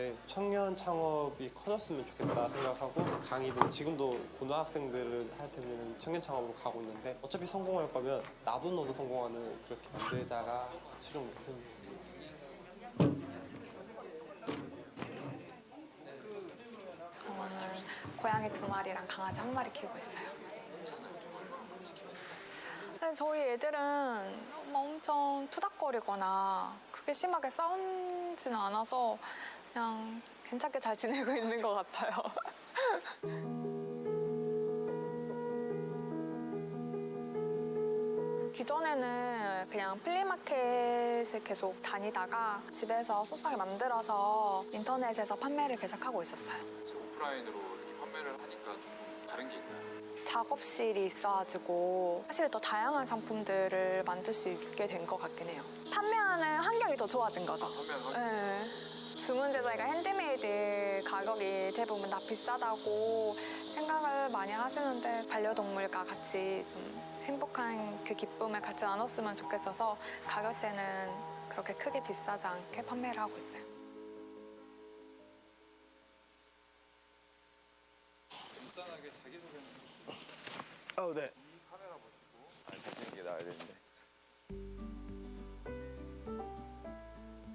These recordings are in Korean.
있는데 청년 창업이 커졌으면 좋겠다 생각하고 강의도 지금도 고등학생들을 할 때는 청년 창업으로 가고 있는데 어차피 성공할 거면 나도 너도 성공하는 그렇게 만들자가 최종 목표입니다. 저는 고양이 2마리랑 강아지 1마리 키우고 있어요. 근데 저희 애들은 엄청 투닥거리거나 그게 심하게 싸우지는 않아서 그냥 괜찮게 잘 지내고 있는 것 같아요. 기존에는 그냥 플리마켓을 계속 다니다가 집에서 소소하게 만들어서 인터넷에서 판매를 계속하고 있었어요. 오프라인으로 이렇게 판매를 하니까 좀 다른 게 있나요? 작업실이 있어가지고 사실 더 다양한 상품들을 만들 수 있게 된 것 같긴 해요. 판매하는 환경이 더 좋아진 거죠. 네. 주문 제작이가 핸드메이드 가격이 대부분 다 비싸다고 생각을 많이 하시는데 반려동물과 같이 좀 행복한 그 기쁨을 같이 나눴으면 좋겠어서 가격대는 그렇게 크게 비싸지 않게 판매를 하고 있어요. 간단하게 자기소개는 네. 이 카메라 보시고 잘생기게 나와야 되는데.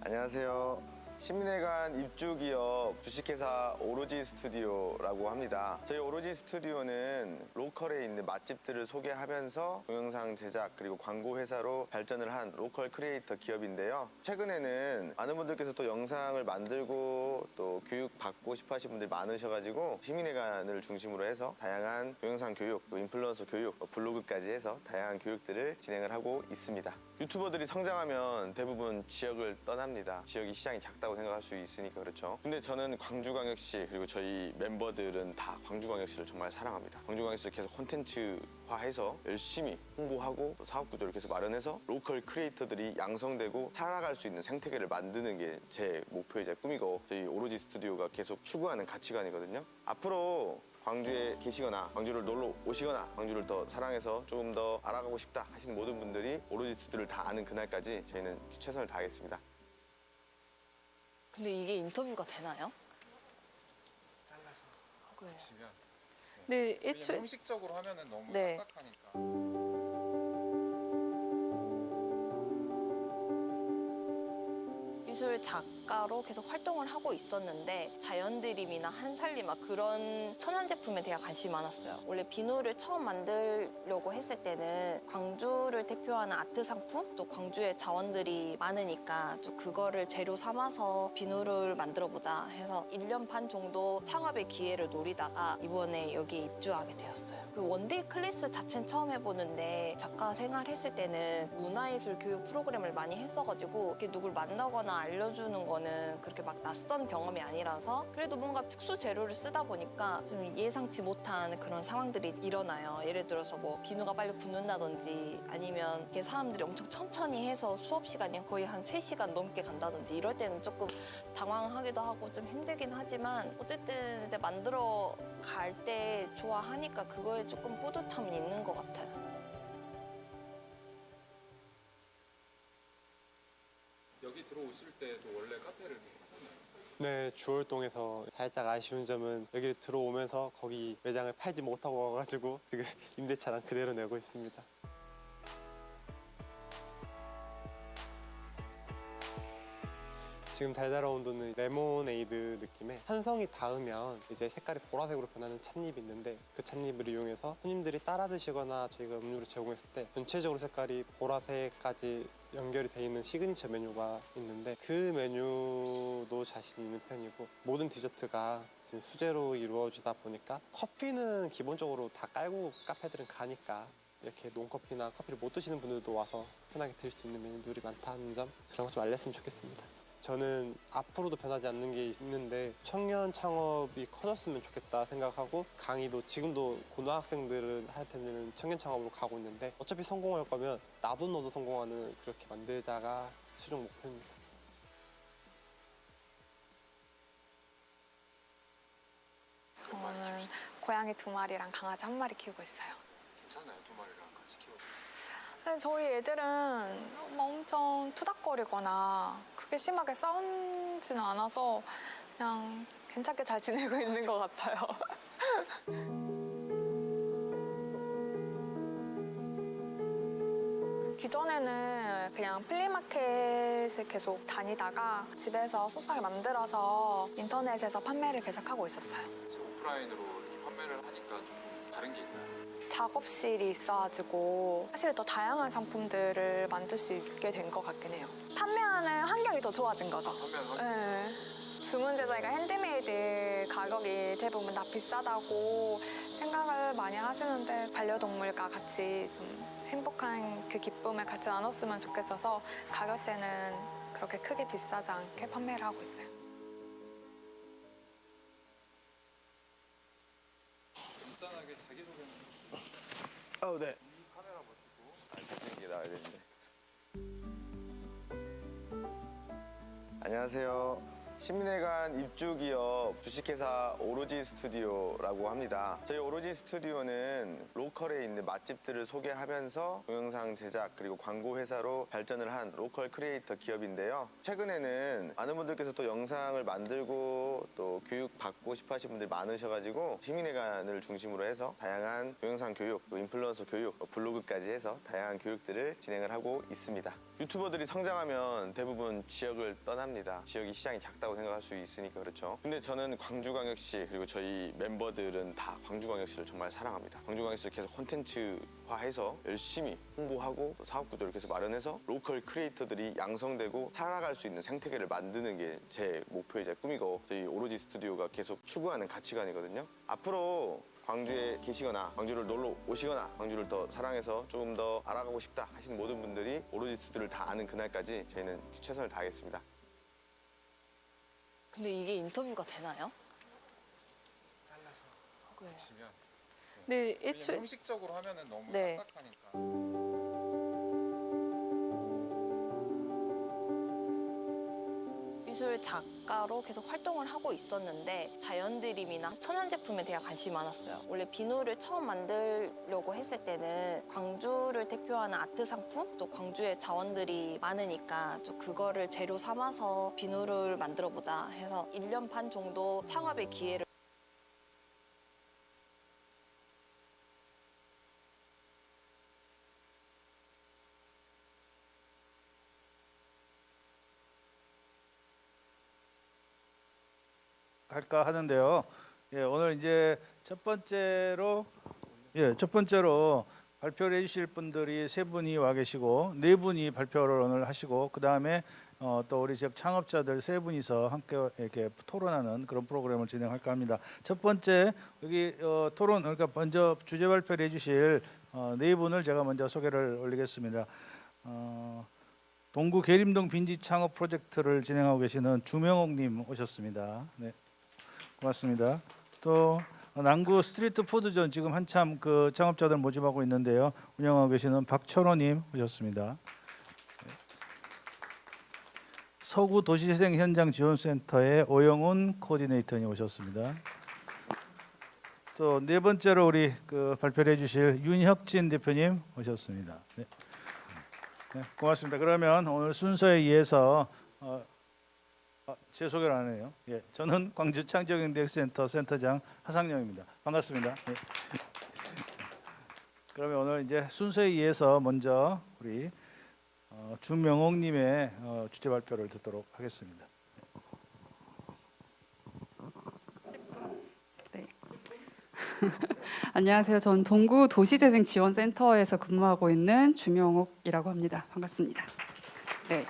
안녕하세요. 시민회관 입주기업 주식회사 오로지 스튜디오라고 합니다. 저희 오로지 스튜디오는 로컬에 있는 맛집들을 소개하면서 동영상 제작 그리고 광고 회사로 발전을 한 로컬 크리에이터 기업인데요. 최근에는 많은 분들께서 또 영상을 만들고 또 교육 받고 싶어 하시는 분들이 많으셔가지고 시민회관을 중심으로 해서 다양한 동영상 교육, 또 인플루언서 교육, 블로그까지 해서 다양한 교육들을 진행을 하고 있습니다. 유튜버들이 성장하면 대부분 지역을 떠납니다. 지역이 시장이 작다고 생각할 수 있으니까 그렇죠. 근데 저는 광주광역시 그리고 저희 멤버들은 다 광주광역시를 정말 사랑합니다. 광주광역시를 계속 콘텐츠화해서 열심히 홍보하고 또 사업구조를 계속 마련해서 로컬 크리에이터들이 양성되고 살아갈 수 있는 생태계를 만드는 게 제 목표이자 꿈이고 저희 오로지 스튜디오가 계속 추구하는 가치관이거든요. 앞으로 광주에 계시거나 광주를 놀러 오시거나 광주를 더 사랑해서 조금 더 알아가고 싶다 하시는 모든 분들이 오로지 스튜디오를 다 아는 그날까지 저희는 최선을 다하겠습니다. 근데 이게 인터뷰가 되나요? 잘라서 치면 네, 왜냐면 애초에 형식적으로 하면은 너무 네. 딱딱하니까. 미술 작가로 계속 활동을 하고 있었는데 자연드림이나 한살림막 그런 천연 제품에 대한 관심이 많았어요. 원래 비누를 처음 만들려고 했을 때는 광주를 대표하는 아트 상품, 또 광주에 자원들이 많으니까 좀 그거를 재료 삼아서 비누를 만들어보자 해서 1년 반 정도 창업의 기회를 노리다가 이번에 여기 입주하게 되었어요. 그 원데이 클래스 자체는 처음 해보는데 작가 생활했을 때는 문화예술 교육 프로그램을 많이 했어가지고 이렇게 누굴 만나거나 알려주는 거는 그렇게 막 낯선 경험이 아니라서 그래도 뭔가 특수 재료를 쓰다 보니까 좀 예상치 못한 그런 상황들이 일어나요. 예를 들어서 뭐 비누가 빨리 굳는다든지 아니면 이렇게 사람들이 엄청 천천히 해서 수업 시간이 거의 한 3시간 넘게 간다든지 이럴 때는 조금 당황하기도 하고 좀 힘들긴 하지만 어쨌든 이제 만들어 갈 때 좋아하니까 그거에 조금 뿌듯함이 있는 것 같아요. 여기 들어오실 때도 원래 카페를 하셨나요? 네, 주월동에서 살짝 아쉬운 점은 여기를 들어오면서 거기 매장을 팔지 못하고 와가지고 지금 임대차랑 그대로 내고 있습니다. 지금 달달한 온도는 레모네이드 느낌의 한 성이 닿으면 이제 색깔이 보라색으로 변하는 찻잎이 있는데 그 찻잎을 이용해서 손님들이 따라 드시거나 저희가 음료를 제공했을 때 전체적으로 색깔이 보라색까지 연결이 돼 있는 시그니처 메뉴가 있는데 그 메뉴도 자신 있는 편이고 모든 디저트가 지금 수제로 이루어지다 보니까 커피는 기본적으로 다 깔고 카페들은 가니까 이렇게 논커피나 커피를 못 드시는 분들도 와서 편하게 드실 수 있는 메뉴들이 많다는 점 그런 거 좀 알렸으면 좋겠습니다. 저는 앞으로도 변하지 않는 게 있는데 청년 창업이 커졌으면 좋겠다 생각하고 강의도 지금도 고등학생들을 할 때는 청년 창업으로 가고 있는데 어차피 성공할 거면 나도 너도 성공하는 그렇게 만들자가 최종 목표입니다. 저는 고양이 2마리랑 강아지 1마리 키우고 있어요. 괜찮아요, 2마리랑 같이 키워도. 근데 저희 애들은 엄청 투닥거리거나 그게 심하게 싸우지는 않아서 그냥 괜찮게 잘 지내고 있는 것 같아요. 기존에는 그냥 플리마켓을 계속 다니다가 집에서 소스를 만들어서 인터넷에서 판매를 계속하고 있었어요. 오프라인으로 이렇게 판매를 하니까 조금 다른 게 있나요? 작업실이 있어가지고 사실 더 다양한 상품들을 만들 수 있게 된 것 같긴 해요. 판매하는 환경이 더 좋아진 거죠. 네. 주문 제작이가 핸드메이드 가격이 대부분 다 비싸다고 생각을 많이 하시는데 반려동물과 같이 좀 행복한 그 기쁨을 같이 나눴으면 좋겠어서 가격대는 그렇게 크게 비싸지 않게 판매를 하고 있어요. 간단하게 자기소개는 네. 이 카메라 보시고 이게 나와야 되는데. 안녕하세요. 시민회관 입주기업 주식회사 오로지 스튜디오라고 합니다. 저희 오로지 스튜디오는 로컬에 있는 맛집들을 소개하면서 동영상 제작 그리고 광고 회사로 발전을 한 로컬 크리에이터 기업인데요. 최근에는 많은 분들께서 또 영상을 만들고 또 교육 받고 싶어 하시는 분들이 많으셔가지고 시민회관을 중심으로 해서 다양한 동영상 교육, 또 인플루언서 교육, 블로그까지 해서 다양한 교육들을 진행을 하고 있습니다. 유튜버들이 성장하면 대부분 지역을 떠납니다. 지역이 시장이 작다고 생각할 수 있으니까 그렇죠. 근데 저는 광주광역시 그리고 저희 멤버들은 다 광주광역시를 정말 사랑합니다. 광주광역시를 계속 콘텐츠화해서 열심히 홍보하고 사업 구조를 계속 마련해서 로컬 크리에이터들이 양성되고 살아갈 수 있는 생태계를 만드는 게 제 목표이자 꿈이고 저희 오로지 스튜디오가 계속 추구하는 가치관이거든요. 앞으로 광주에 계시거나 광주를 놀러 오시거나 광주를 더 사랑해서 조금 더 알아가고 싶다 하시는 모든 분들이 오로지 스튜디오를 다 아는 그날까지 저희는 최선을 다하겠습니다. 근데 이게 인터뷰가 되나요? 잘라서 치면 네, 그냥 애초에 형식적으로 하면은 너무 네. 딱딱하니까. 미술 작가로 계속 활동을 하고 있었는데 자연드림이나 천연 제품에 대한 관심이 많았어요. 원래 비누를 처음 만들려고 했을 때는 광주를 대표하는 아트 상품, 또 광주의 자원들이 많으니까 좀 그거를 재료 삼아서 비누를 만들어 보자 해서 1년 반 정도 창업의 기회를 할까 하는데요. 오늘 이제 첫 번째로 발표를 해주실 분들이 3분이 와 계시고 4분이 발표를 오늘 하시고 그 다음에 또 우리 지역 창업자들 3분이서 함께 이렇게 토론하는 그런 프로그램을 진행할까 합니다. 첫 번째 여기 토론 그러니까 먼저 주제 발표를 해주실 4분을 제가 먼저 소개를 올리겠습니다. 동구 계림동 빈지 창업 프로젝트를 진행하고 계시는 주명옥님 오셨습니다. 네. 고맙습니다. 또 남구 스트리트 푸드존 지금 한참 그 창업자들 모집하고 있는데요. 운영하고 계시는 박철호님 오셨습니다. 서구 도시재생 현장 지원센터의 오영훈 코디네이터님 오셨습니다. 또 4번째로 우리 그 발표를 해주실 윤혁진 대표님 오셨습니다. 네. 네, 고맙습니다. 그러면 오늘 순서에 의해서 제 소개를 안 해요. 저는 광주 창조경제센터 센터장 하상영입니다. 반갑습니다. 네. 그러면 오늘 이제 순서에 의해서 먼저 우리 주명옥님의 주제 발표를 듣도록 하겠습니다. 네. 안녕하세요. 전 동구 도시재생지원센터에서 근무하고 있는 주명옥이라고 합니다. 반갑습니다. 네.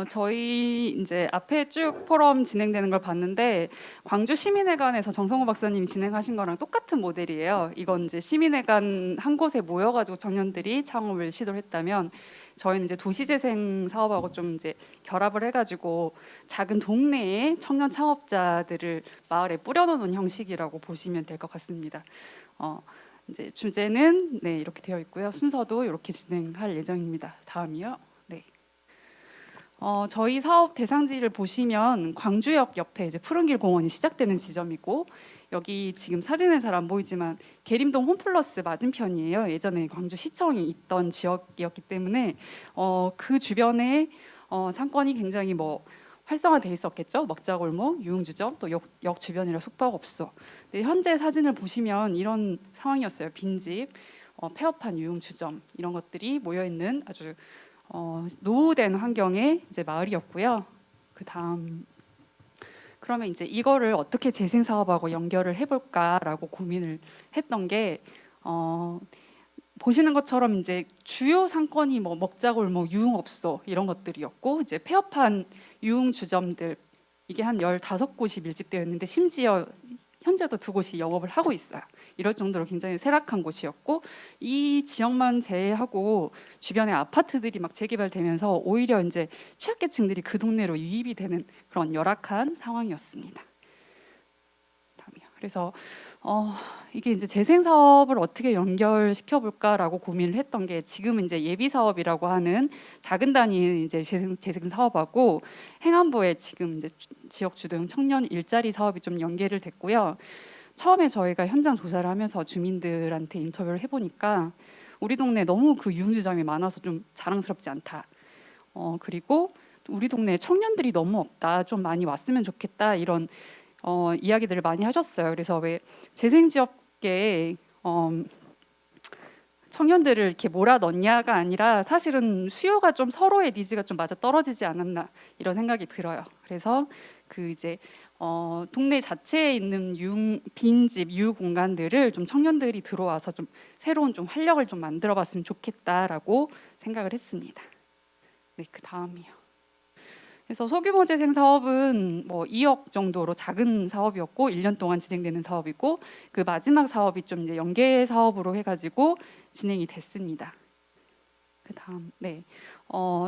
저희 이제 앞에 쭉 포럼 진행되는 걸 봤는데 광주 시민회관에서 정성호 박사님이 진행하신 거랑 똑같은 모델이에요. 이건 이제 시민회관 한 곳에 모여가지고 청년들이 창업을 시도했다면 저희는 이제 도시재생 사업하고 좀 이제 결합을 해가지고 작은 동네에 청년 창업자들을 마을에 뿌려놓는 형식이라고 보시면 될 것 같습니다. 이제 주제는 네 이렇게 되어 있고요. 순서도 이렇게 진행할 예정입니다. 다음이요. 네. 저희 사업 대상지를 보시면 광주역 옆에 이제 푸른길 공원이 시작되는 지점이고 여기 지금 사진은 잘 안 보이지만 계림동 홈플러스 맞은편이에요. 예전에 광주시청이 있던 지역이었기 때문에 그 주변에 상권이 굉장히 활성화돼 있었겠죠. 먹자골목, 유흥주점, 또 역 주변이라 숙박업소. 근데 현재 사진을 보시면 이런 상황이었어요. 빈집, 폐업한 유흥주점 이런 것들이 모여 있는 아주 노후된 환경의 이제 마을이었고요. 그 다음 그러면 이제 이거를 어떻게 재생 사업하고 연결을 해볼까라고 고민을 했던 게 보시는 것처럼 이제 주요 상권이 뭐 먹자골목, 유흥업소 이런 것들이었고 이제 폐업한 유흥주점들 이게 한 15곳이 밀집되어 있는데 심지어 현재도 2곳이 영업을 하고 있어요. 이럴 정도로 굉장히 쇠락한 곳이었고 이 지역만 제외하고 주변에 아파트들이 막 재개발되면서 오히려 이제 취약계층들이 그 동네로 유입이 되는 그런 열악한 상황이었습니다. 다음이요. 그래서 이게 이제 재생 사업을 어떻게 연결시켜 볼까라고 고민을 했던 게 지금은 이제 예비 사업이라고 하는 작은 단위 이제 재생 사업하고 행안부의 지금 이제 지역 주도형 청년 일자리 사업이 좀 연계를 됐고요. 처음에 저희가 현장 조사를 하면서 주민들한테 인터뷰를 해보니까 우리 동네 너무 그 유흥주점이 많아서 좀 자랑스럽지 않다. 그리고 우리 동네에 청년들이 너무 없다. 좀 많이 왔으면 좋겠다. 이런 이야기들을 많이 하셨어요. 그래서 왜 재생지역계에 청년들을 이렇게 몰아 넣냐가 아니라 사실은 수요가 좀 서로의 니즈가 좀 맞아 떨어지지 않았나 이런 생각이 들어요. 그래서 그 이제 동네 자체에 있는 빈집 유휴 공간들을 좀 청년들이 들어와서 좀 새로운 좀 활력을 좀 만들어봤으면 좋겠다라고 생각을 했습니다. 네, 그 다음이요. 그래서 소규모 재생 사업은 뭐 2억 정도로 작은 사업이었고 1년 동안 진행되는 사업이고 그 마지막 사업이 좀 이제 연계 사업으로 해가지고 진행이 됐습니다. 그 다음 네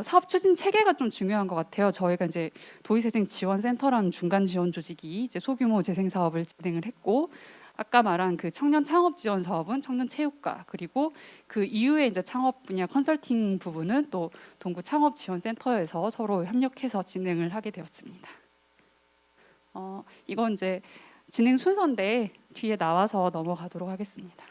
사업 추진 체계가 좀 중요한 것 같아요. 저희가 이제 도의재생지원센터라는 중간 지원 조직이 이제 소규모 재생 사업을 진행을 했고 아까 말한 그 청년 창업 지원 사업은 청년 체육과 그리고 그 이후에 이제 창업 분야 컨설팅 부분은 또 동구 창업 지원 센터에서 서로 협력해서 진행을 하게 되었습니다. 이건 이제 진행 순서인데 뒤에 나와서 넘어가도록 하겠습니다.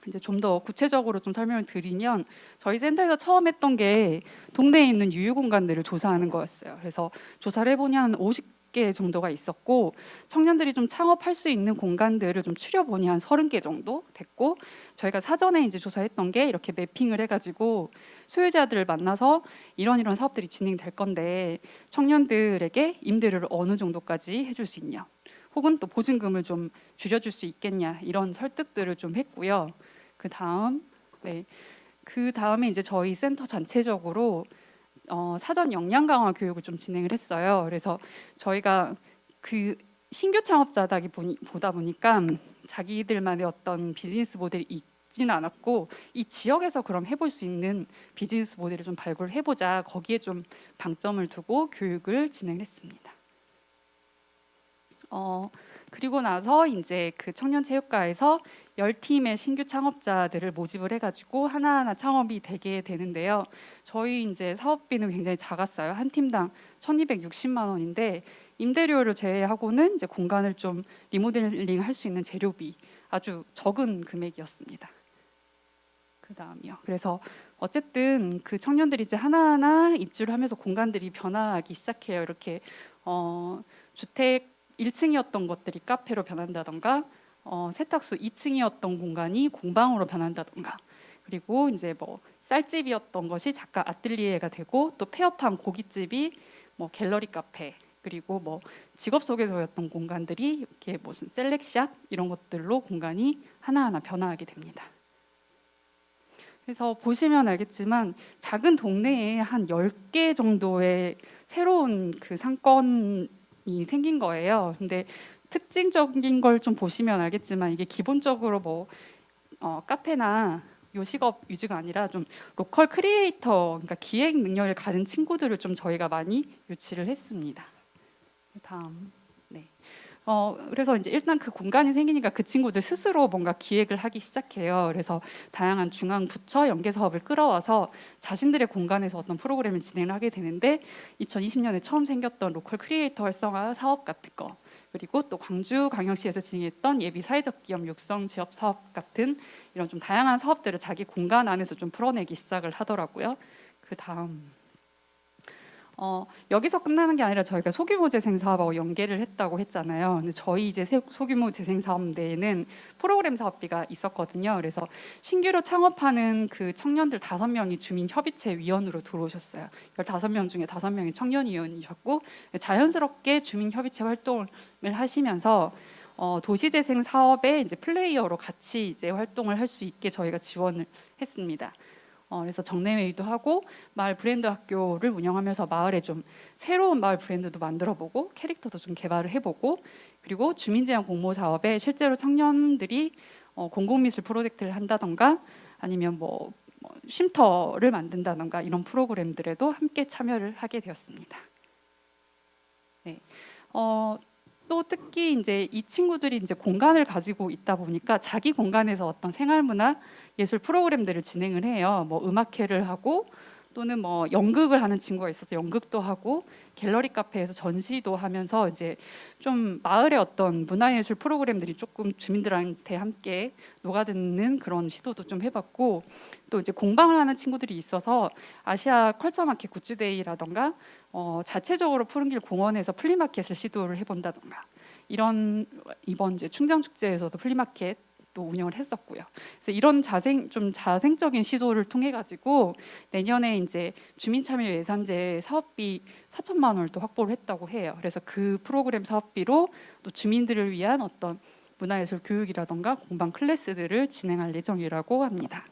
이제 좀 더 구체적으로 좀 설명을 드리면 저희 센터에서 처음 했던 게 동네에 있는 유휴 공간들을 조사하는 거였어요. 그래서 조사를 해보니 한 50개 정도가 있었고 청년들이 좀 창업할 수 있는 공간들을 좀 추려보니 한 30개 정도 됐고 저희가 사전에 이제 조사했던 게 이렇게 매핑을 해가지고 소유자들을 만나서 이런 사업들이 진행될 건데 청년들에게 임대료를 어느 정도까지 해줄 수 있냐 혹은 또 보증금을 좀 줄여줄 수 있겠냐 이런 설득들을 좀 했고요. 그 다음에 이제 저희 센터 전체적으로 사전 역량 강화 교육을 좀 진행을 했어요. 그래서 저희가 그 신규 창업자다 보다 보니까 자기들만의 어떤 비즈니스 모델이 있지는 않았고 이 지역에서 그럼 해볼 수 있는 비즈니스 모델을 좀 발굴을 해보자 거기에 좀 방점을 두고 교육을 진행했습니다. 그리고 나서 이제 그 청년체육과에서 10팀의 신규 창업자들을 모집을 해가지고 하나하나 창업이 되게 되는데요. 저희 이제 사업비는 굉장히 작았어요. 한 팀당 1,260만 원인데 임대료를 제외하고는 이제 공간을 좀 리모델링 할 수 있는 재료비 아주 적은 금액이었습니다. 그 다음이요. 그래서 어쨌든 그 청년들이 이제 하나하나 입주를 하면서 공간들이 변화하기 시작해요. 이렇게 주택 1층이었던 것들이 카페로 변한다던가 세탁소 2층이었던 공간이 공방으로 변한다던가 그리고 이제 뭐 쌀집이었던 것이 작가 아뜰리에가 되고 또 폐업한 고깃집이 뭐 갤러리 카페 그리고 뭐 직업 소개소였던 공간들이 이렇게 무슨 셀렉샵 이런 것들로 공간이 하나하나 변화하게 됩니다. 그래서 보시면 알겠지만 작은 동네에 한 10개 정도의 새로운 그 상권이 생긴 거예요. 근데 특징적인 걸 좀 보시면 알겠지만 이게 기본적으로 뭐 카페나 요식업 위주가 아니라 좀 로컬 크리에이터, 그러니까 기획 능력을 가진 친구들을 좀 저희가 많이 유치를 했습니다. 다음, 네. 그래서 이제 일단 그 공간이 생기니까 그 친구들 스스로 뭔가 기획을 하기 시작해요. 그래서 다양한 중앙 부처 연계 사업을 끌어와서 자신들의 공간에서 어떤 프로그램을 진행을 하게 되는데 2020년에 처음 생겼던 로컬 크리에이터 활성화 사업 같은 거 그리고 또 광주광역시에서 진행했던 예비 사회적 기업 육성 지역 사업 같은 이런 좀 다양한 사업들을 자기 공간 안에서 좀 풀어내기 시작을 하더라고요. 그 다음 여기서 끝나는 게 아니라 저희가 소규모 재생 사업하고 연계를 했다고 했잖아요. 근데 저희 이제 소규모 재생 사업 내에는 프로그램 사업비가 있었거든요. 그래서 신규로 창업하는 그 청년들 5명이 주민 협의체 위원으로 들어오셨어요. 15명 중에 5명이 청년 위원이셨고 자연스럽게 주민 협의체 활동을 하시면서 도시재생 사업의 이제 플레이어로 같이 이제 활동을 할 수 있게 저희가 지원을 했습니다. 그래서 정례회의도 하고 마을 브랜드 학교를 운영하면서 마을에 좀 새로운 마을 브랜드도 만들어보고 캐릭터도 좀 개발을 해보고 그리고 주민제한 공모 사업에 실제로 청년들이 공공미술 프로젝트를 한다던가 아니면 뭐 쉼터를 만든다던가 이런 프로그램들에도 함께 참여를 하게 되었습니다. 네. 또 특히 이제 이 친구들이 이제 공간을 가지고 있다 보니까 자기 공간에서 어떤 생활문화 예술 프로그램들을 진행을 해요. 뭐 음악회를 하고 또는 뭐 연극을 하는 친구가 있어서 연극도 하고 갤러리 카페에서 전시도 하면서 이제 좀 마을의 어떤 문화예술 프로그램들이 조금 주민들한테 함께 녹아드는 그런 시도도 좀 해봤고 또 이제 공방을 하는 친구들이 있어서 아시아 컬처마켓 굿즈데이라던가 자체적으로 푸른길 공원에서 플리마켓을 시도를 해본다던가 이런 이번 이제 충장축제에서도 플리마켓 또 운영을 했었고요. 그래서 이런 자생적인 시도를 통해 가지고 내년에 이제 주민참여 예산제 사업비 4천만 원을 또 확보를 했다고 해요. 그래서 그 프로그램 사업비로 또 주민들을 위한 어떤 문화예술 교육이라던가 공방 클래스들을 진행할 예정이라고 합니다.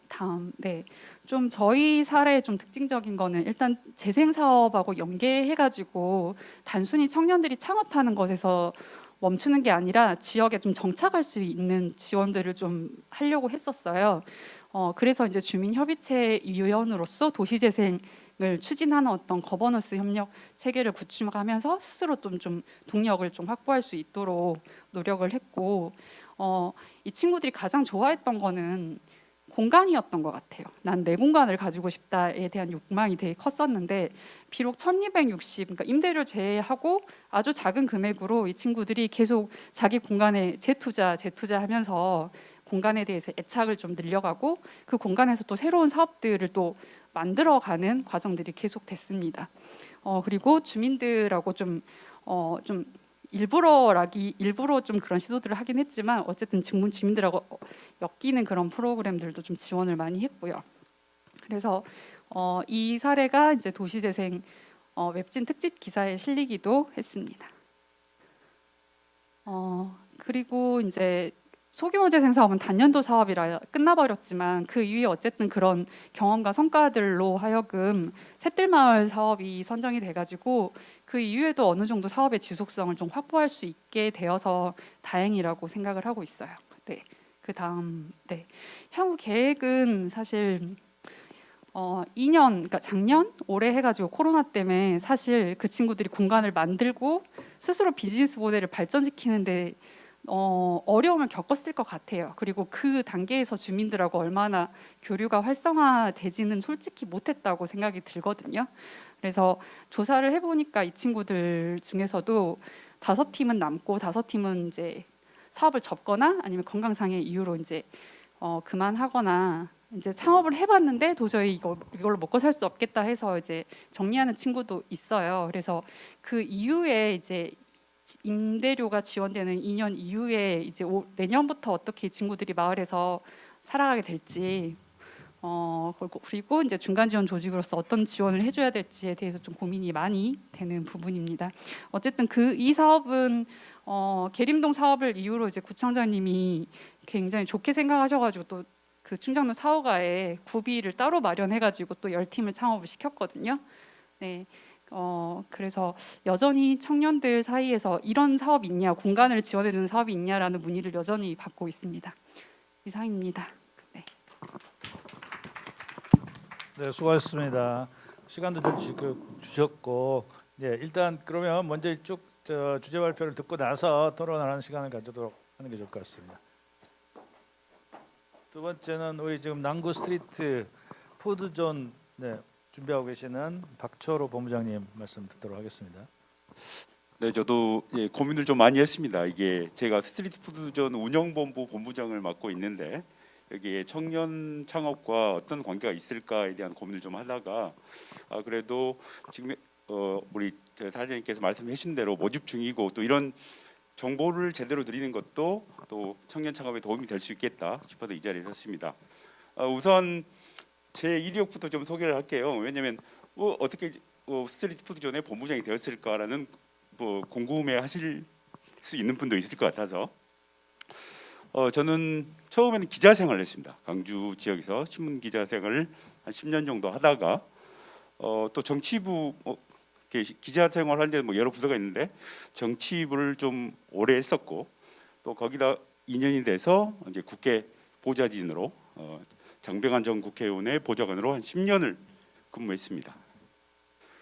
다음, 네, 좀 저희 사례 좀 특징적인 거는 일단 재생 사업하고 연계해가지고 단순히 청년들이 창업하는 것에서 멈추는 게 아니라 지역에 좀 정착할 수 있는 지원들을 좀 하려고 했었어요. 그래서 이제 주민협의체 위원으로서 도시재생을 추진하는 어떤 거버넌스 협력 체계를 구축하면서 스스로 좀 동력을 좀 확보할 수 있도록 노력을 했고, 이 친구들이 가장 좋아했던 거는 공간이었던 것 같아요. 난 내 공간을 가지고 싶다에 대한 욕망이 되게 컸었는데 비록 1260 그러니까 임대료 제외하고 아주 작은 금액으로 이 친구들이 계속 자기 공간에 재투자하면서 공간에 대해서 애착을 좀 늘려가고 그 공간에서 또 새로운 사업들을 또 만들어가는 과정들이 계속됐습니다. 그리고 주민들하고 좀 일부러 좀 그런 시도들을 하긴 했지만 어쨌든 주민들하고 엮이는 그런 프로그램들도 좀 지원을 많이 했고요. 그래서 이 사례가 이제 도시재생 웹진 특집 기사에 실리기도 했습니다. 그리고 이제 소규모 재생 사업은 단년도 사업이라 끝나버렸지만 그 이후에 어쨌든 그런 경험과 성과들로 하여금 셋들마을 사업이 선정이 돼가지고 그 이후에도 어느 정도 사업의 지속성을 좀 확보할 수 있게 되어서 다행이라고 생각을 하고 있어요. 네, 그 다음 향후 계획은 사실 2년, 그러니까 작년, 올해 해가지고 코로나 때문에 사실 그 친구들이 공간을 만들고 스스로 비즈니스 모델을 발전시키는데 어려움을 겪었을 것 같아요. 그리고 그 단계에서 주민들하고 얼마나 교류가 활성화되지는 솔직히 못했다고 생각이 들거든요. 그래서 조사를 해보니까 이 친구들 중에서도 5팀은 남고 5팀은 이제 사업을 접거나 아니면 건강상의 이유로 이제 그만하거나 이제 창업을 해봤는데 도저히 이걸로 먹고 살 수 없겠다 해서 이제 정리하는 친구도 있어요. 그래서 그 이후에 이제 임대료가 지원되는 2년 이후에 이제 내년부터 어떻게 친구들이 마을에서 살아가게 될지 그리고 이제 중간 지원 조직으로서 어떤 지원을 해줘야 될지에 대해서 좀 고민이 많이 되는 부분입니다. 어쨌든 이 사업은 계림동 사업을 이유로 이제 구청장님이 굉장히 좋게 생각하셔가지고 또 그 충정로 사후가에 구비를 따로 마련해가지고 또 10팀을 창업을 시켰거든요. 네. 그래서 여전히 청년들 사이에서 이런 사업이 있냐, 공간을 지원해주는 사업이 있냐라는 문의를 여전히 받고 있습니다. 이상입니다. 네, 네, 수고하셨습니다. 시간도 좀 주셨고, 네, 일단 그러면 먼저 쭉 주제 발표를 듣고 나서 토론하는 시간을 가지도록 하는 게 좋을 것 같습니다. 두 번째는 우리 지금 남구 스트리트 푸드존 준비하고 계시는 박철호 본부장님 말씀 듣도록 하겠습니다. 네, 저도 고민을 좀 많이 했습니다. 이게 제가 스트리트 푸드존 운영본부 본부장을 맡고 있는데 여기에 청년 창업과 어떤 관계가 있을까에 대한 고민을 좀 하다가 그래도 지금 우리 사장님께서 말씀해 주신 대로 모집 중이고 또 이런 정보를 제대로 드리는 것도 또 청년 창업에 도움이 될 수 있겠다 싶어서 이 자리에 섰습니다. 우선 제 이력부터 좀 소개를 할게요. 왜냐하면 어떻게 스트리트 푸드존의 본부장이 되었을까라는 궁금해하실 수 있는 분도 있을 것 같아서 저는 처음에는 기자 생활을 했습니다. 강주 지역에서 신문 기자 생활을 한 10년 정도 하다가 또 정치부 기자 생활할 때 여러 부서가 있는데 정치부를 좀 오래 했었고 또 거기다 2년이 돼서 이제 국회 보좌진으로 장병환 전 국회의원의 보좌관으로 한 10년을 근무했습니다.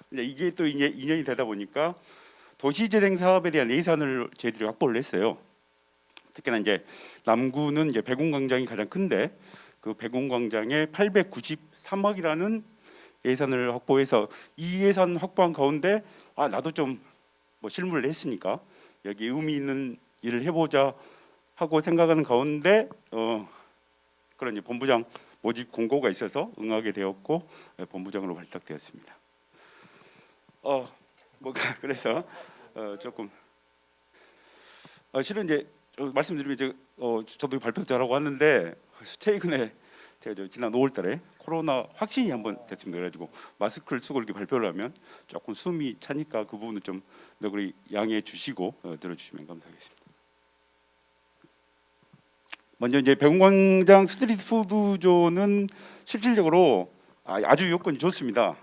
근데 이게 또 이제 2년이 되다 보니까 도시재생 사업에 대한 예산을 저희들이 확보를 했어요. 특히나 이제 남구는 이제 백운광장이 가장 큰데 그 백운광장에 893억이라는 예산을 확보해서 이 예산 확보한 가운데 나도 좀 실무를 했으니까 여기 의미 있는 일을 해보자 하고 생각하는 가운데 그런 이제 본부장 모집 공고가 있어서 응하게 되었고 본부장으로 발탁되었습니다. 그래서 조금 실은 이제 말씀드리면 이제 저도 발표도 잘하고 왔는데 최근에 제가 지난 5월달에 코로나 확진이 한번 됐습니다. 그래가지고 마스크를 쓰고 이렇게 발표를 하면 조금 숨이 차니까 그 부분은 좀 너그리 양해해 주시고 들어주시면 감사하겠습니다. 먼저 이제 백운광장 스트리트 푸드존은 실질적으로 아주 요건이 좋습니다.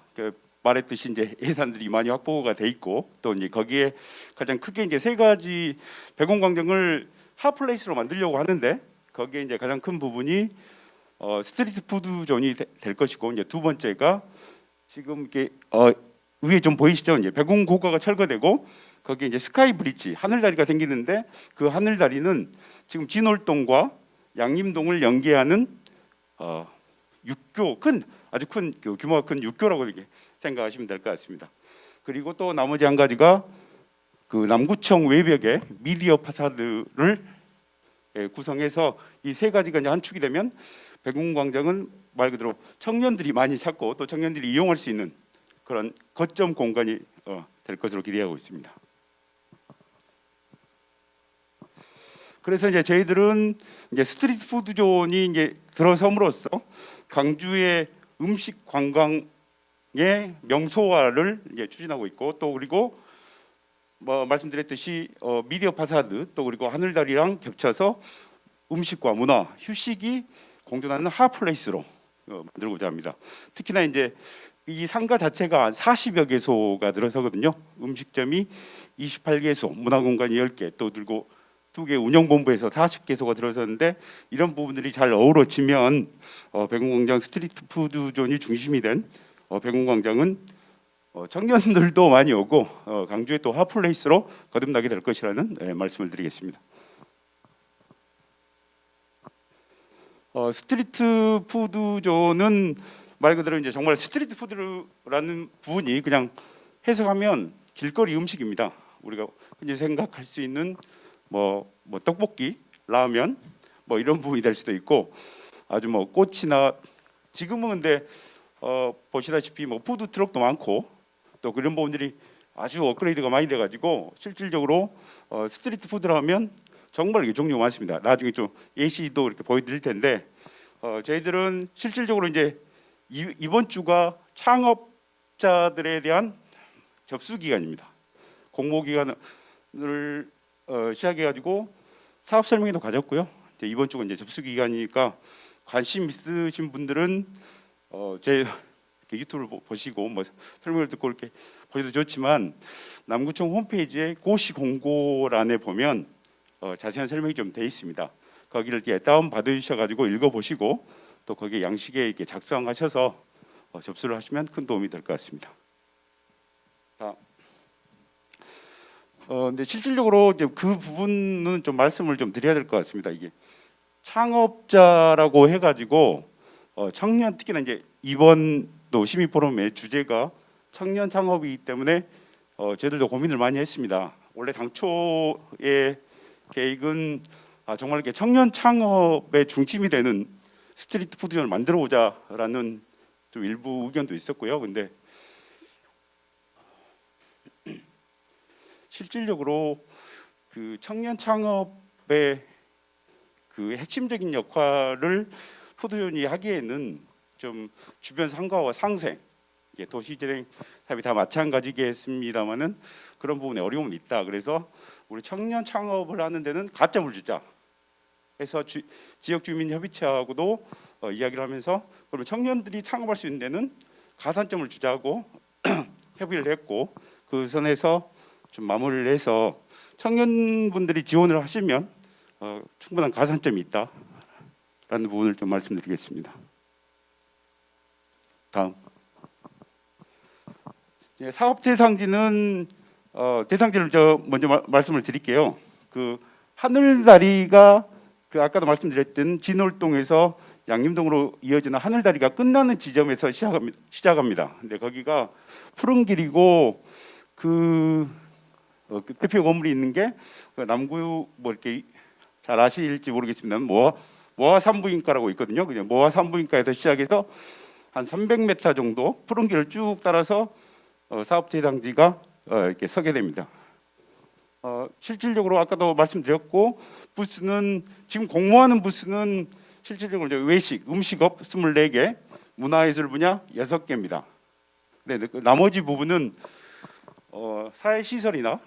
말했듯이 이제 예산들이 많이 확보가 돼 있고 또 이제 거기에 가장 크게 이제 세 가지 백운광장을 핫플레이스로 만들려고 하는데 거기에 이제 가장 큰 부분이 스트리트 푸드존이 될 것이고 이제 두 번째가 지금 이렇게 위에 좀 보이시죠? 이제 백운 고가가 철거되고 거기에 이제 스카이 브릿지 하늘다리가 생기는데 그 하늘다리는 지금 진월동과 양림동을 연계하는 육교 아주 큰 규모가 큰 육교라고 이렇게 생각하시면 될 것 같습니다. 그리고 또 나머지 한 가지가 그 남구청 외벽에 미디어 파사드를 구성해서 이 세 가지가 이제 한축이 되면 백운광장은 말 그대로 청년들이 많이 찾고 또 청년들이 이용할 수 있는 그런 거점 공간이 될 것으로 기대하고 있습니다. 그래서 이제 저희들은 이제 스트리트 푸드존이 이제 들어섬으로써 강주의 음식 관광의 명소화를 이제 추진하고 있고 또 그리고 말씀드렸듯이 미디어 파사드 또 그리고 하늘다리랑 겹쳐서 음식과 문화, 휴식이 공존하는 핫플레이스로 만들고자 합니다. 특히나 이제 이 상가 자체가 한 40여 개소가 들어서거든요. 음식점이 28개소, 문화공간이 10개, 또 그리고 2개 운영본부에서 40개소가 들어섰는데 이런 부분들이 잘 어우러지면 백운광장 스트리트 푸드존이 중심이 된 백운광장은 청년들도 많이 오고 강주의 또 핫플레이스로 거듭나게 될 것이라는 말씀을 드리겠습니다. 스트리트 푸드존은 말 그대로 이제 정말 스트리트 푸드라는 부분이 그냥 해석하면 길거리 음식입니다. 우리가 흔히 생각할 수 있는 뭐 떡볶이, 라면 이런 부분이 될 수도 있고 아주 꽃이나 지금은 근데 보시다시피 푸드 트럭도 많고 또 그런 부분들이 아주 업그레이드가 많이 돼가지고 실질적으로 스트리트 푸드라면 정말 이게 종류가 많습니다. 나중에 좀 예시도 이렇게 보여드릴 텐데 저희들은 실질적으로 이제 이번 주가 창업자들에 대한 접수 기간입니다. 공모 기간을 시작해가지고 사업 설명회도 가졌고요. 이제 이번 주가 이제 접수 기간이니까 관심 있으신 분들은 제 유튜브를 보시고 설명을 듣고 이렇게 보셔도 좋지만 남구청 홈페이지에 고시 공고란에 보면 자세한 설명이 좀 돼 있습니다. 거기를 이렇게 다운 받으셔가지고 읽어보시고 또 거기에 양식에 이렇게 작성하셔서 접수를 하시면 큰 도움이 될 것 같습니다. 근데 실질적으로 이제 그 부분은 좀 말씀을 좀 드려야 될 것 같습니다. 이게 창업자라고 해가지고 청년 특히나 이제 이번도 시민 포럼의 주제가 청년 창업이기 때문에 저희들도 고민을 많이 했습니다. 원래 당초의 계획은 정말 이렇게 청년 창업의 중심이 되는 스트리트 푸드존을 만들어 보자라는 좀 일부 의견도 있었고요. 근데 실질적으로 그 청년 창업의 그 핵심적인 역할을 푸드존이 하기에는 좀 주변 상가와 상생, 이게 도시재생 사업이 다 마찬가지겠습니다만은 그런 부분에 어려움이 있다. 그래서 우리 청년 창업을 하는 데는 가점을 주자. 해서 지역 주민 협의체하고도 이야기를 하면서 그러면 청년들이 창업할 수 있는 데는 가산점을 주자고 협의를 했고 그 선에서 좀 마무리를 해서 청년분들이 지원을 하시면 충분한 가산점이 있다라는 부분을 좀 말씀드리겠습니다. 다음 사업대상지는 대상지를 먼저 말씀을 드릴게요. 그 하늘다리가 그 아까도 말씀드렸던 진월동에서 양림동으로 이어지는 하늘다리가 끝나는 지점에서 시작합니다. 근데 거기가 푸른 길이고 그 대표 건물이 있는 게 그 남구 뭐 이렇게 잘 아실지 모르겠습니다. 모아 산부인과라고 있거든요. 그냥 모아 산부인과에서 시작해서 한 300m 정도 푸른 길을 쭉 따라서 사업 대상지가 이렇게 서게 됩니다. 실질적으로 아까도 말씀드렸고 부스는 지금 공모하는 부스는 실질적으로 외식, 음식업 24개, 문화예술 분야 6개입니다. 네, 그 나머지 부분은 사회시설이나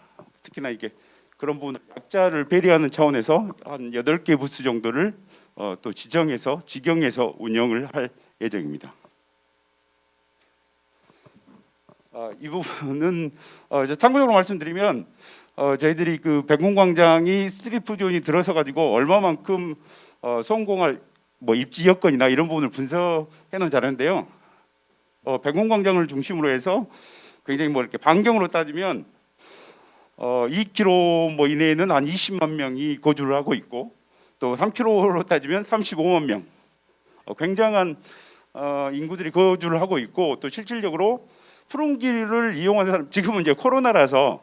특히나 이게 그런 부분 약자를 배려하는 차원에서 한 8개 부스 정도를 또 지정해서 직영해서 운영을 할 예정입니다. 이 부분은 참고적으로 말씀드리면 저희들이 그 백운광장이 스트리트푸드존이 들어서 가지고 얼마만큼 성공할 뭐 입지 여건이나 이런 부분을 분석해 놓은 자료인데요. 백운광장을 중심으로 해서 굉장히 뭐 이렇게 반경으로 따지면 2km 뭐 이내에는 한 20만 명이 거주를 하고 있고 또 3km로 따지면 35만 명, 굉장한 인구들이 거주를 하고 있고 또 실질적으로 푸른 길을 이용하는 사람, 지금은 이제 코로나라서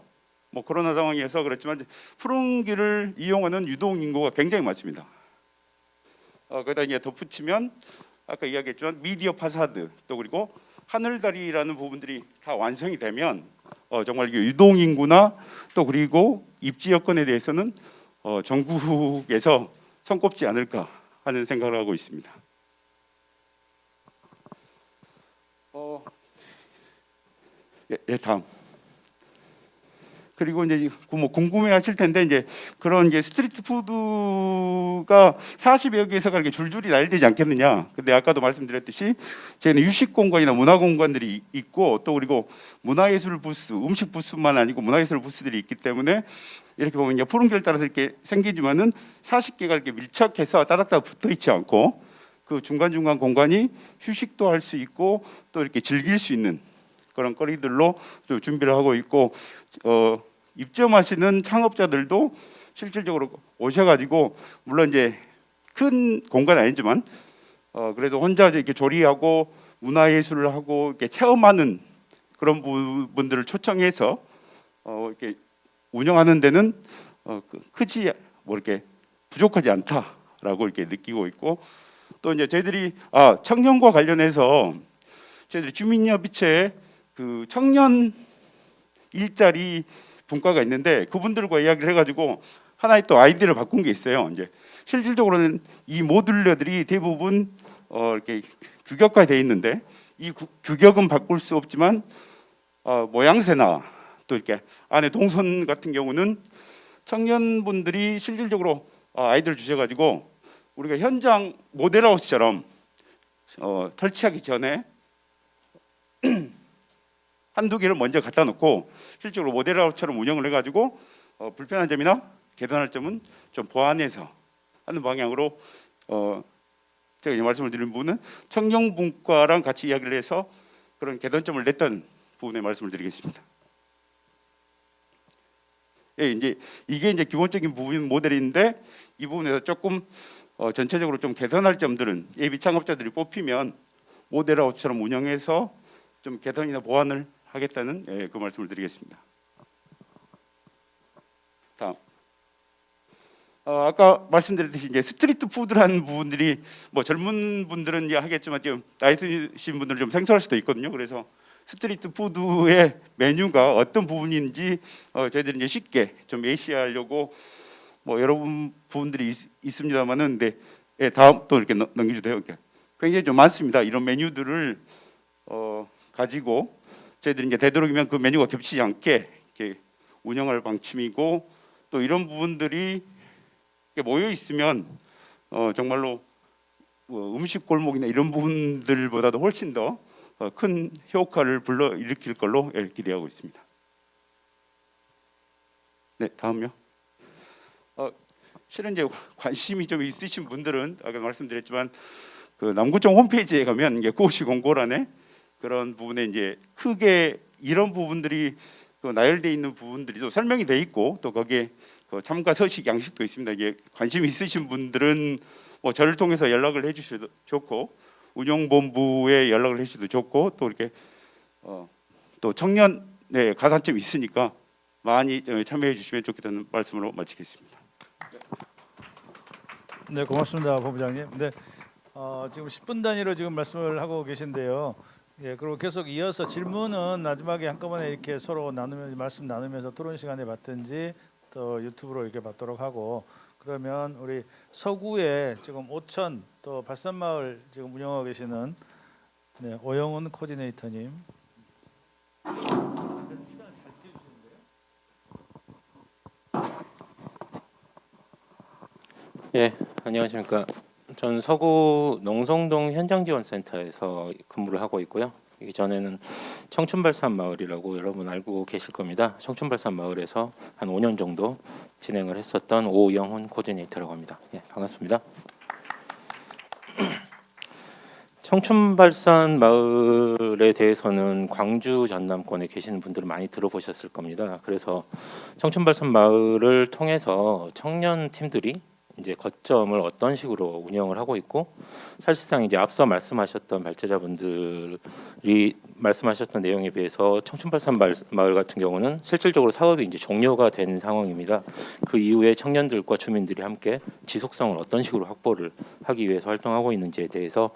뭐 코로나 상황이어서 그렇지만 푸른 길을 이용하는 유동 인구가 굉장히 많습니다. 거기다 이제 덧붙이면 아까 이야기했지만 미디어 파사드 또 그리고 하늘다리라는 부분들이 다 완성이 되면 정말 유동 인구나 또 그리고 입지 여건에 대해서는 전국에서 손꼽지 않을까 하는 생각을 하고 있습니다. 다음. 그리고 이제 뭐 궁금해하실 텐데 이제 그런 이제 스트리트 푸드가 40여 개에서가 이렇게 줄줄이 날되지 않겠느냐. 근데 아까도 말씀드렸듯이 저희는 유식 공간이나 문화 공간들이 있고 또 그리고 문화예술 부스, 음식 부스만 아니고 문화예술 부스들이 있기 때문에 이렇게 보면 이제 푸른 길 따라서 이렇게 생기지만은 40개가 이렇게 밀착해서 따닥따닥 붙어 있지 않고 그 중간중간 공간이 휴식도 할 수 있고 또 이렇게 즐길 수 있는 그런 거리들로 좀 준비를 하고 있고 입점하시는 창업자들도 실질적으로 오셔가지고 물론 이제 큰 공간 아니지만 그래도 혼자 이렇게 조리하고 문화예술을 하고 이렇게 체험하는 그런 부분들을 초청해서 이렇게 운영하는 데는 크지 뭐 이렇게 부족하지 않다라고 이렇게 느끼고 있고 또 이제 저희들이 청년과 관련해서 저희들이 주민협의체에 그 청년 일자리 분과가 있는데 그분들과 이야기를 해가지고 하나의 또 아이디어를 바꾼 게 있어요. 이제 실질적으로는 이 모듈러들이 대부분 이렇게 규격화 되어 있는데 이 규격은 바꿀 수 없지만 모양새나 또 이렇게 안에 동선 같은 경우는 청년분들이 실질적으로 아이디어를 주셔가지고 우리가 현장 모델하우스처럼 설치하기 전에 한두 개를 먼저 갖다 놓고 실제로 모델하우스처럼 운영을 해가지고 불편한 점이나 개선할 점은 좀 보완해서 하는 방향으로 제가 이제 말씀을 드린 부분은 청년분과랑 같이 이야기를 해서 그런 개선점을 냈던 부분에 말씀을 드리겠습니다. 예, 이제 이게 이제 기본적인 부분 모델인데 이 부분에서 조금 전체적으로 좀 개선할 점들은 예비 창업자들이 뽑히면 모델하우스처럼 운영해서 좀 개선이나 보완을 하겠다는 그 말씀을 드리겠습니다. 다음. 아까 말씀드렸듯이 이제 스트리트 푸드라는 부분들이 뭐 젊은 분들은 이제 하겠지만 좀 나이 드신 분들은 좀 생소할 수도 있거든요. 그래서 스트리트 푸드의 메뉴가 어떤 부분인지 저희들이 이제 쉽게 좀 예시하려고 뭐 여러 부분들이 있습니다만은, 근데 예, 다음 또 이렇게 넘겨주도 돼요. 굉장히 좀 많습니다. 이런 메뉴들을 가지고 저희들이 이제 되도록이면 그 메뉴가 겹치지 않게 이렇게 운영할 방침이고, 또 이런 부분들이 모여 있으면 정말로 뭐 음식 골목이나 이런 부분들보다도 훨씬 더 큰 효과를 불러 일으킬 걸로 기대하고 있습니다. 네, 다음요. 실은 이제 관심이 좀 있으신 분들은 아까 말씀드렸지만 그 남구청 홈페이지에 가면 이게 구호시 공고란에 그런 부분에 이제 크게 이런 부분들이 또 나열되어 있는 부분들이 또 설명이 돼 있고, 또 거기에 그 참가 서식 양식도 있습니다. 이게 관심이 있으신 분들은 뭐 저를 통해서 연락을 해주셔도 좋고, 운영본부에 연락을 해주셔도 좋고, 또 이렇게 또 청년의 가산점이 있으니까 많이 참여해 주시면 좋겠다는 말씀으로 마치겠습니다. 네, 고맙습니다, 본부장님. 네, 지금 10분 단위로 지금 말씀을 하고 계신데요. 예, 그리고 계속 이어서 질문은 마지막에 한꺼번에 이렇게 서로 말씀 나누면서 토론 시간에 받든지 또 유튜브로 이렇게 받도록 하고, 그러면 우리 서구에 지금 오천 또 발산마을 지금 운영하고 계시는 오영훈 코디네이터님. 예, 안녕하십니까. 전 서구 농성동 현장지원센터에서 근무를 하고 있고요. 이전에는 청춘발산마을이라고 여러분 알고 계실 겁니다. 청춘발산마을에서 한 5년 정도 진행을 했었던 오영훈 코디네이터라고 합니다. 예, 반갑습니다. 청춘발산마을에 대해서는 광주 전남권에 계시는 분들은 많이 들어보셨을 겁니다. 그래서 청춘발산마을을 통해서 청년 팀들이 이제 거점을 어떤 식으로 운영을 하고 있고, 사실상 이제 앞서 말씀하셨던 발제자분들이 말씀하셨던 내용에 비해서 청춘발산 마을 같은 경우는 실질적으로 사업이 이제 종료가 된 상황입니다. 그 이후에 청년들과 주민들이 함께 지속성을 어떤 식으로 확보를 하기 위해서 활동하고 있는지에 대해서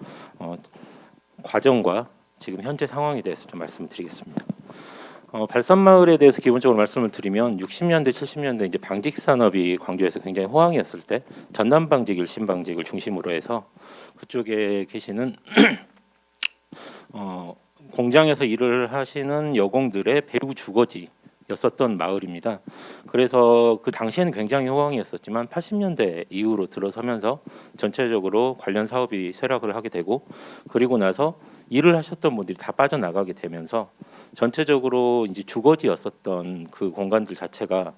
과정과 지금 현재 상황에 대해서 좀 말씀드리겠습니다. 발산마을에 대해서 기본적으로 말씀을 드리면 60년대, 70년대 이제 방직 산업이 광주에서 굉장히 호황이었을 때 전남 방직, 일심 방직을 중심으로 해서 그쪽에 계시는 공장에서 일을 하시는 여공들의 배후 주거지였었던 마을입니다. 그래서 그 당시에는 굉장히 호황이었었지만 80년대 이후로 들어서면서 전체적으로 관련 사업이 쇠락을 하게 되고, 그리고 나서 일을 하셨던 분들이 다 빠져나가게 되면서 전체적으로 이제 주거지였었던 그 공간들 자체가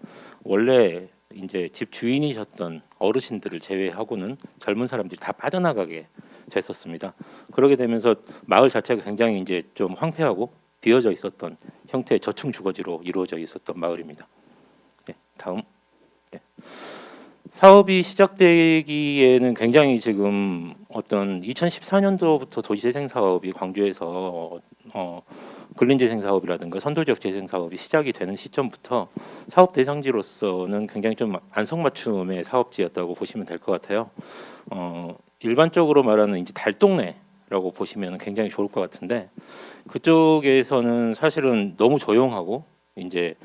원래 이제 집 주인이셨던 어르신들을 제외하고는 젊은 사람들이 다 빠져나가게 됐었습니다. 그러게 되면서 마을 자체가 굉장히 이제 좀 황폐하고 비어져 있었던 형태의 저층 주거지로 이루어져 있었던 마을입니다. 네, 다음. 네. 사업이 시작되기에는 굉장히 지금 어떤 2014년도부터 도시재생 사업이 광주에서 근린재생 사업이라든가 선도지역 재생 사업이 시작이 되는 시점부터 사업 대상지로서는 굉장히 좀 안성맞춤의 사업지였다고 보시면 될 것 같아요. 일반적으로 말하는 이제 달동네라고 보시면 굉장히 좋을 것 같은데, 그쪽에서는 사실은 너무 조용하고 이제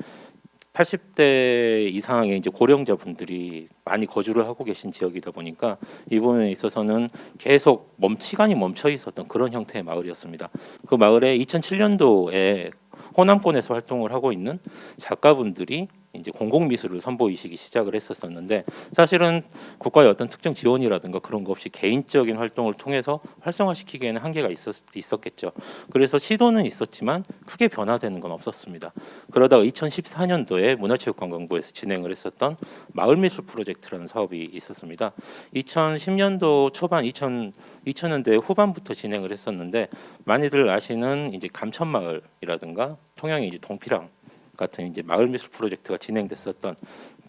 80대 이상의 이제 고령자분들이 많이 거주를 하고 계신 지역이다 보니까 이 부분에 있어서는 계속 시간이 멈춰 있었던 그런 형태의 마을이었습니다. 그 마을에 2007년도에 호남권에서 활동을 하고 있는 작가분들이 이제 공공미술을 선보이시기 시작을 했었는데, 사실은 국가의 어떤 특정 지원이라든가 그런 거 없이 개인적인 활동을 통해서 활성화시키기에는 한계가 있었겠죠. 그래서 시도는 있었지만 크게 변화되는 건 없었습니다. 그러다가 2014년도에 문화체육관광부에서 진행을 했었던 마을미술 프로젝트라는 사업이 있었습니다. 2010년도 초반, 2000년대 후반부터 진행을 했었는데, 많이들 아시는 이제 감천마을이라든가 통영의 이제 동피랑 같은 이제 마을미술 프로젝트가 진행됐었던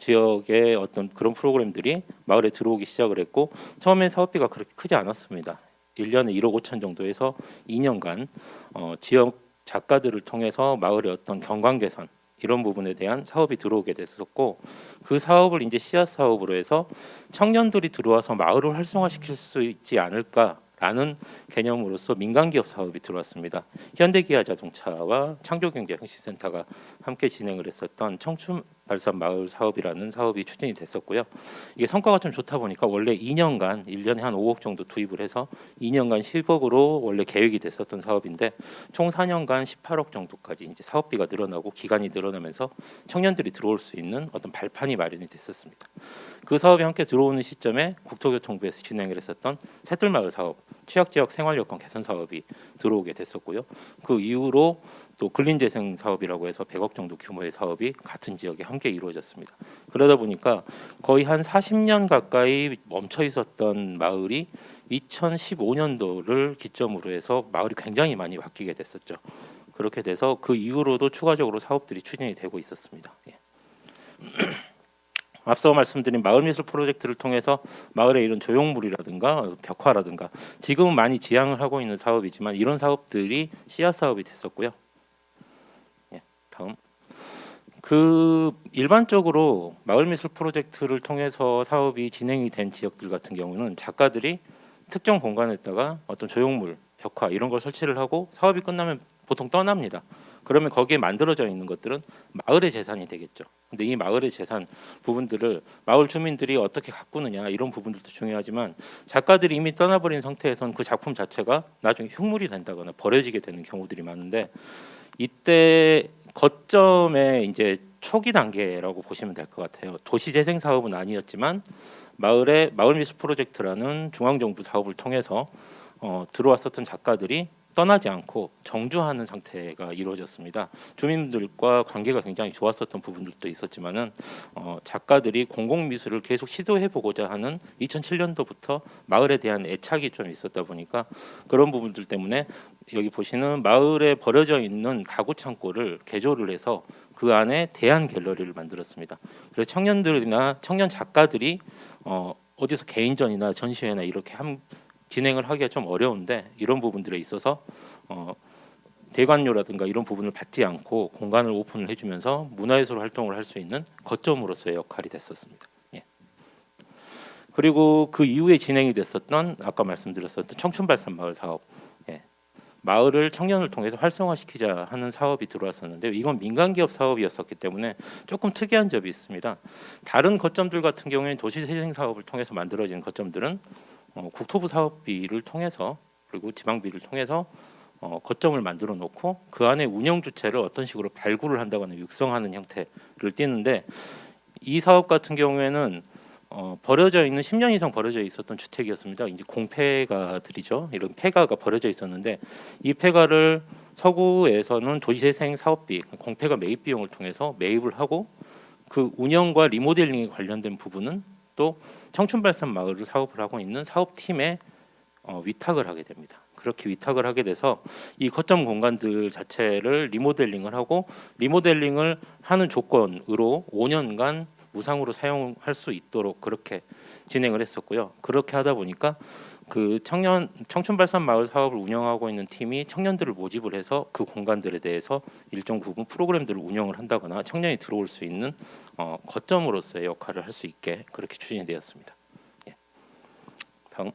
지역의 어떤 그런 프로그램들이 마을에 들어오기 시작을 했고, 처음엔 사업비가 그렇게 크지 않았습니다. 1년에 1억 5천 정도에서 2년간 지역 작가들을 통해서 마을의 어떤 경관 개선 이런 부분에 대한 사업이 들어오게 됐었고 그 사업을 이제 씨앗 사업으로 해서 청년들이 들어와서 마을을 활성화시킬 수 있지 않을까라는 개념으로서 민간기업 사업이 들어왔습니다. 현대기아자동차와 창조경제혁신센터가 함께 진행을 했었던 청춘발산 마을 사업이라는 사업이 추진이 됐었고요. 이게 성과가 좀 좋다 보니까 원래 2년간 1년에 한 5억 정도 투입을 해서 2년간 10억으로 원래 계획이 됐었던 사업인데 총 4년간 18억 정도까지 이제 사업비가 늘어나고 기간이 늘어나면서 청년들이 들어올 수 있는 어떤 발판이 마련이 됐었습니다. 그 사업이 함께 들어오는 시점에 국토교통부에서 진행을 했었던 새들마을 사업, 취약지역 생활여건 개선 사업이 들어오게 됐었고요. 그 이후로 또 근린재생 사업이라고 해서 100억 정도 규모의 사업이 같은 지역에 함께 이루어졌습니다. 그러다 보니까 거의 한 40년 가까이 멈춰 있었던 마을이 2015년도를 기점으로 해서 마을이 굉장히 많이 바뀌게 됐었죠. 그렇게 돼서 그 이후로도 추가적으로 사업들이 추진이 되고 있었습니다. 예. 앞서 말씀드린 마을미술 프로젝트를 통해서 마을의 이런 조형물이라든가 벽화라든가 지금은 많이 지향을 하고 있는 사업이지만 이런 사업들이 씨앗 사업이 됐었고요. 예, 다음. 그 일반적으로 마을미술 프로젝트를 통해서 사업이 진행이 된 지역들 같은 경우는 작가들이 특정 공간에다가 어떤 조형물, 벽화 이런 걸 설치를 하고 사업이 끝나면 보통 떠납니다. 그러면 거기에 만들어져 있는 것들은 마을의 재산이 되겠죠. 근데 이 마을의 재산 부분들을 마을 주민들이 어떻게 가꾸느냐 이런 부분들도 중요하지만 작가들이 이미 떠나버린 상태에선 그 작품 자체가 나중에 흉물이 된다거나 버려지게 되는 경우들이 많은데 이때 거점의 이제 초기 단계라고 보시면 될 것 같아요. 도시재생 사업은 아니었지만 마을의 마을미술 프로젝트라는 중앙정부 사업을 통해서 들어왔었던 작가들이 떠나지 않고 정주하는 상태가 이루어졌습니다. 주민들과 관계가 굉장히 좋았었던 부분들도 있었지만은 작가들이 공공미술을 계속 시도해보고자 하는 2007년도부터 마을에 대한 애착이 좀 있었다 보니까 그런 부분들 때문에 여기 보시는 마을에 버려져 있는 가구 창고를 개조를 해서 그 안에 대안 갤러리를 만들었습니다. 그래서 청년들이나 청년 작가들이 어디서 개인전이나 전시회나 이렇게 진행을 하기가 좀 어려운데 이런 부분들에 있어서 대관료라든가 이런 부분을 받지 않고 공간을 오픈을 해주면서 문화예술 활동을 할 수 있는 거점으로서의 역할이 됐었습니다. 예. 그리고 그 이후에 진행이 됐었던 아까 말씀드렸었던 청춘발산 마을 사업, 예. 마을을 청년을 통해서 활성화시키자 하는 사업이 들어왔었는데 이건 민간기업 사업이었었기 때문에 조금 특이한 점이 있습니다. 다른 거점들 같은 경우에는 도시재생 사업을 통해서 만들어진 거점들은 국토부 사업비를 통해서 그리고 지방비를 통해서 거점을 만들어 놓고 그 안에 운영 주체를 어떤 식으로 발굴을 한다거나 육성하는 형태를 띠는데 이 사업 같은 경우에는 버려져 있는 10년 이상 버려져 있었던 주택이었습니다. 이제 공폐가들이죠. 이런 폐가가 버려져 있었는데 이 폐가를 서구에서는 도시재생 사업비, 공폐가 매입 비용을 통해서 매입을 하고 그 운영과 리모델링에 관련된 부분은 또 청춘발산 마을을 사업을 하고 있는 사업팀에 위탁을 하게 됩니다. 그렇게 위탁을 하게 돼서 이 거점 공간들 자체를 리모델링을 하고 리모델링을 하는 조건으로 5년간 무상으로 사용할 수 있도록 그렇게 진행을 했었고요. 그렇게 하다 보니까 그 청춘발산 마을 사업을 운영하고 있는 팀이 청년들을 모집을 해서 그 공간들에 대해서 일정 부분 프로그램들을 운영을 한다거나 청년이 들어올 수 있는 거점으로서의 역할을 할 수 있게 그렇게 추진이 되었습니다. 예. 다음.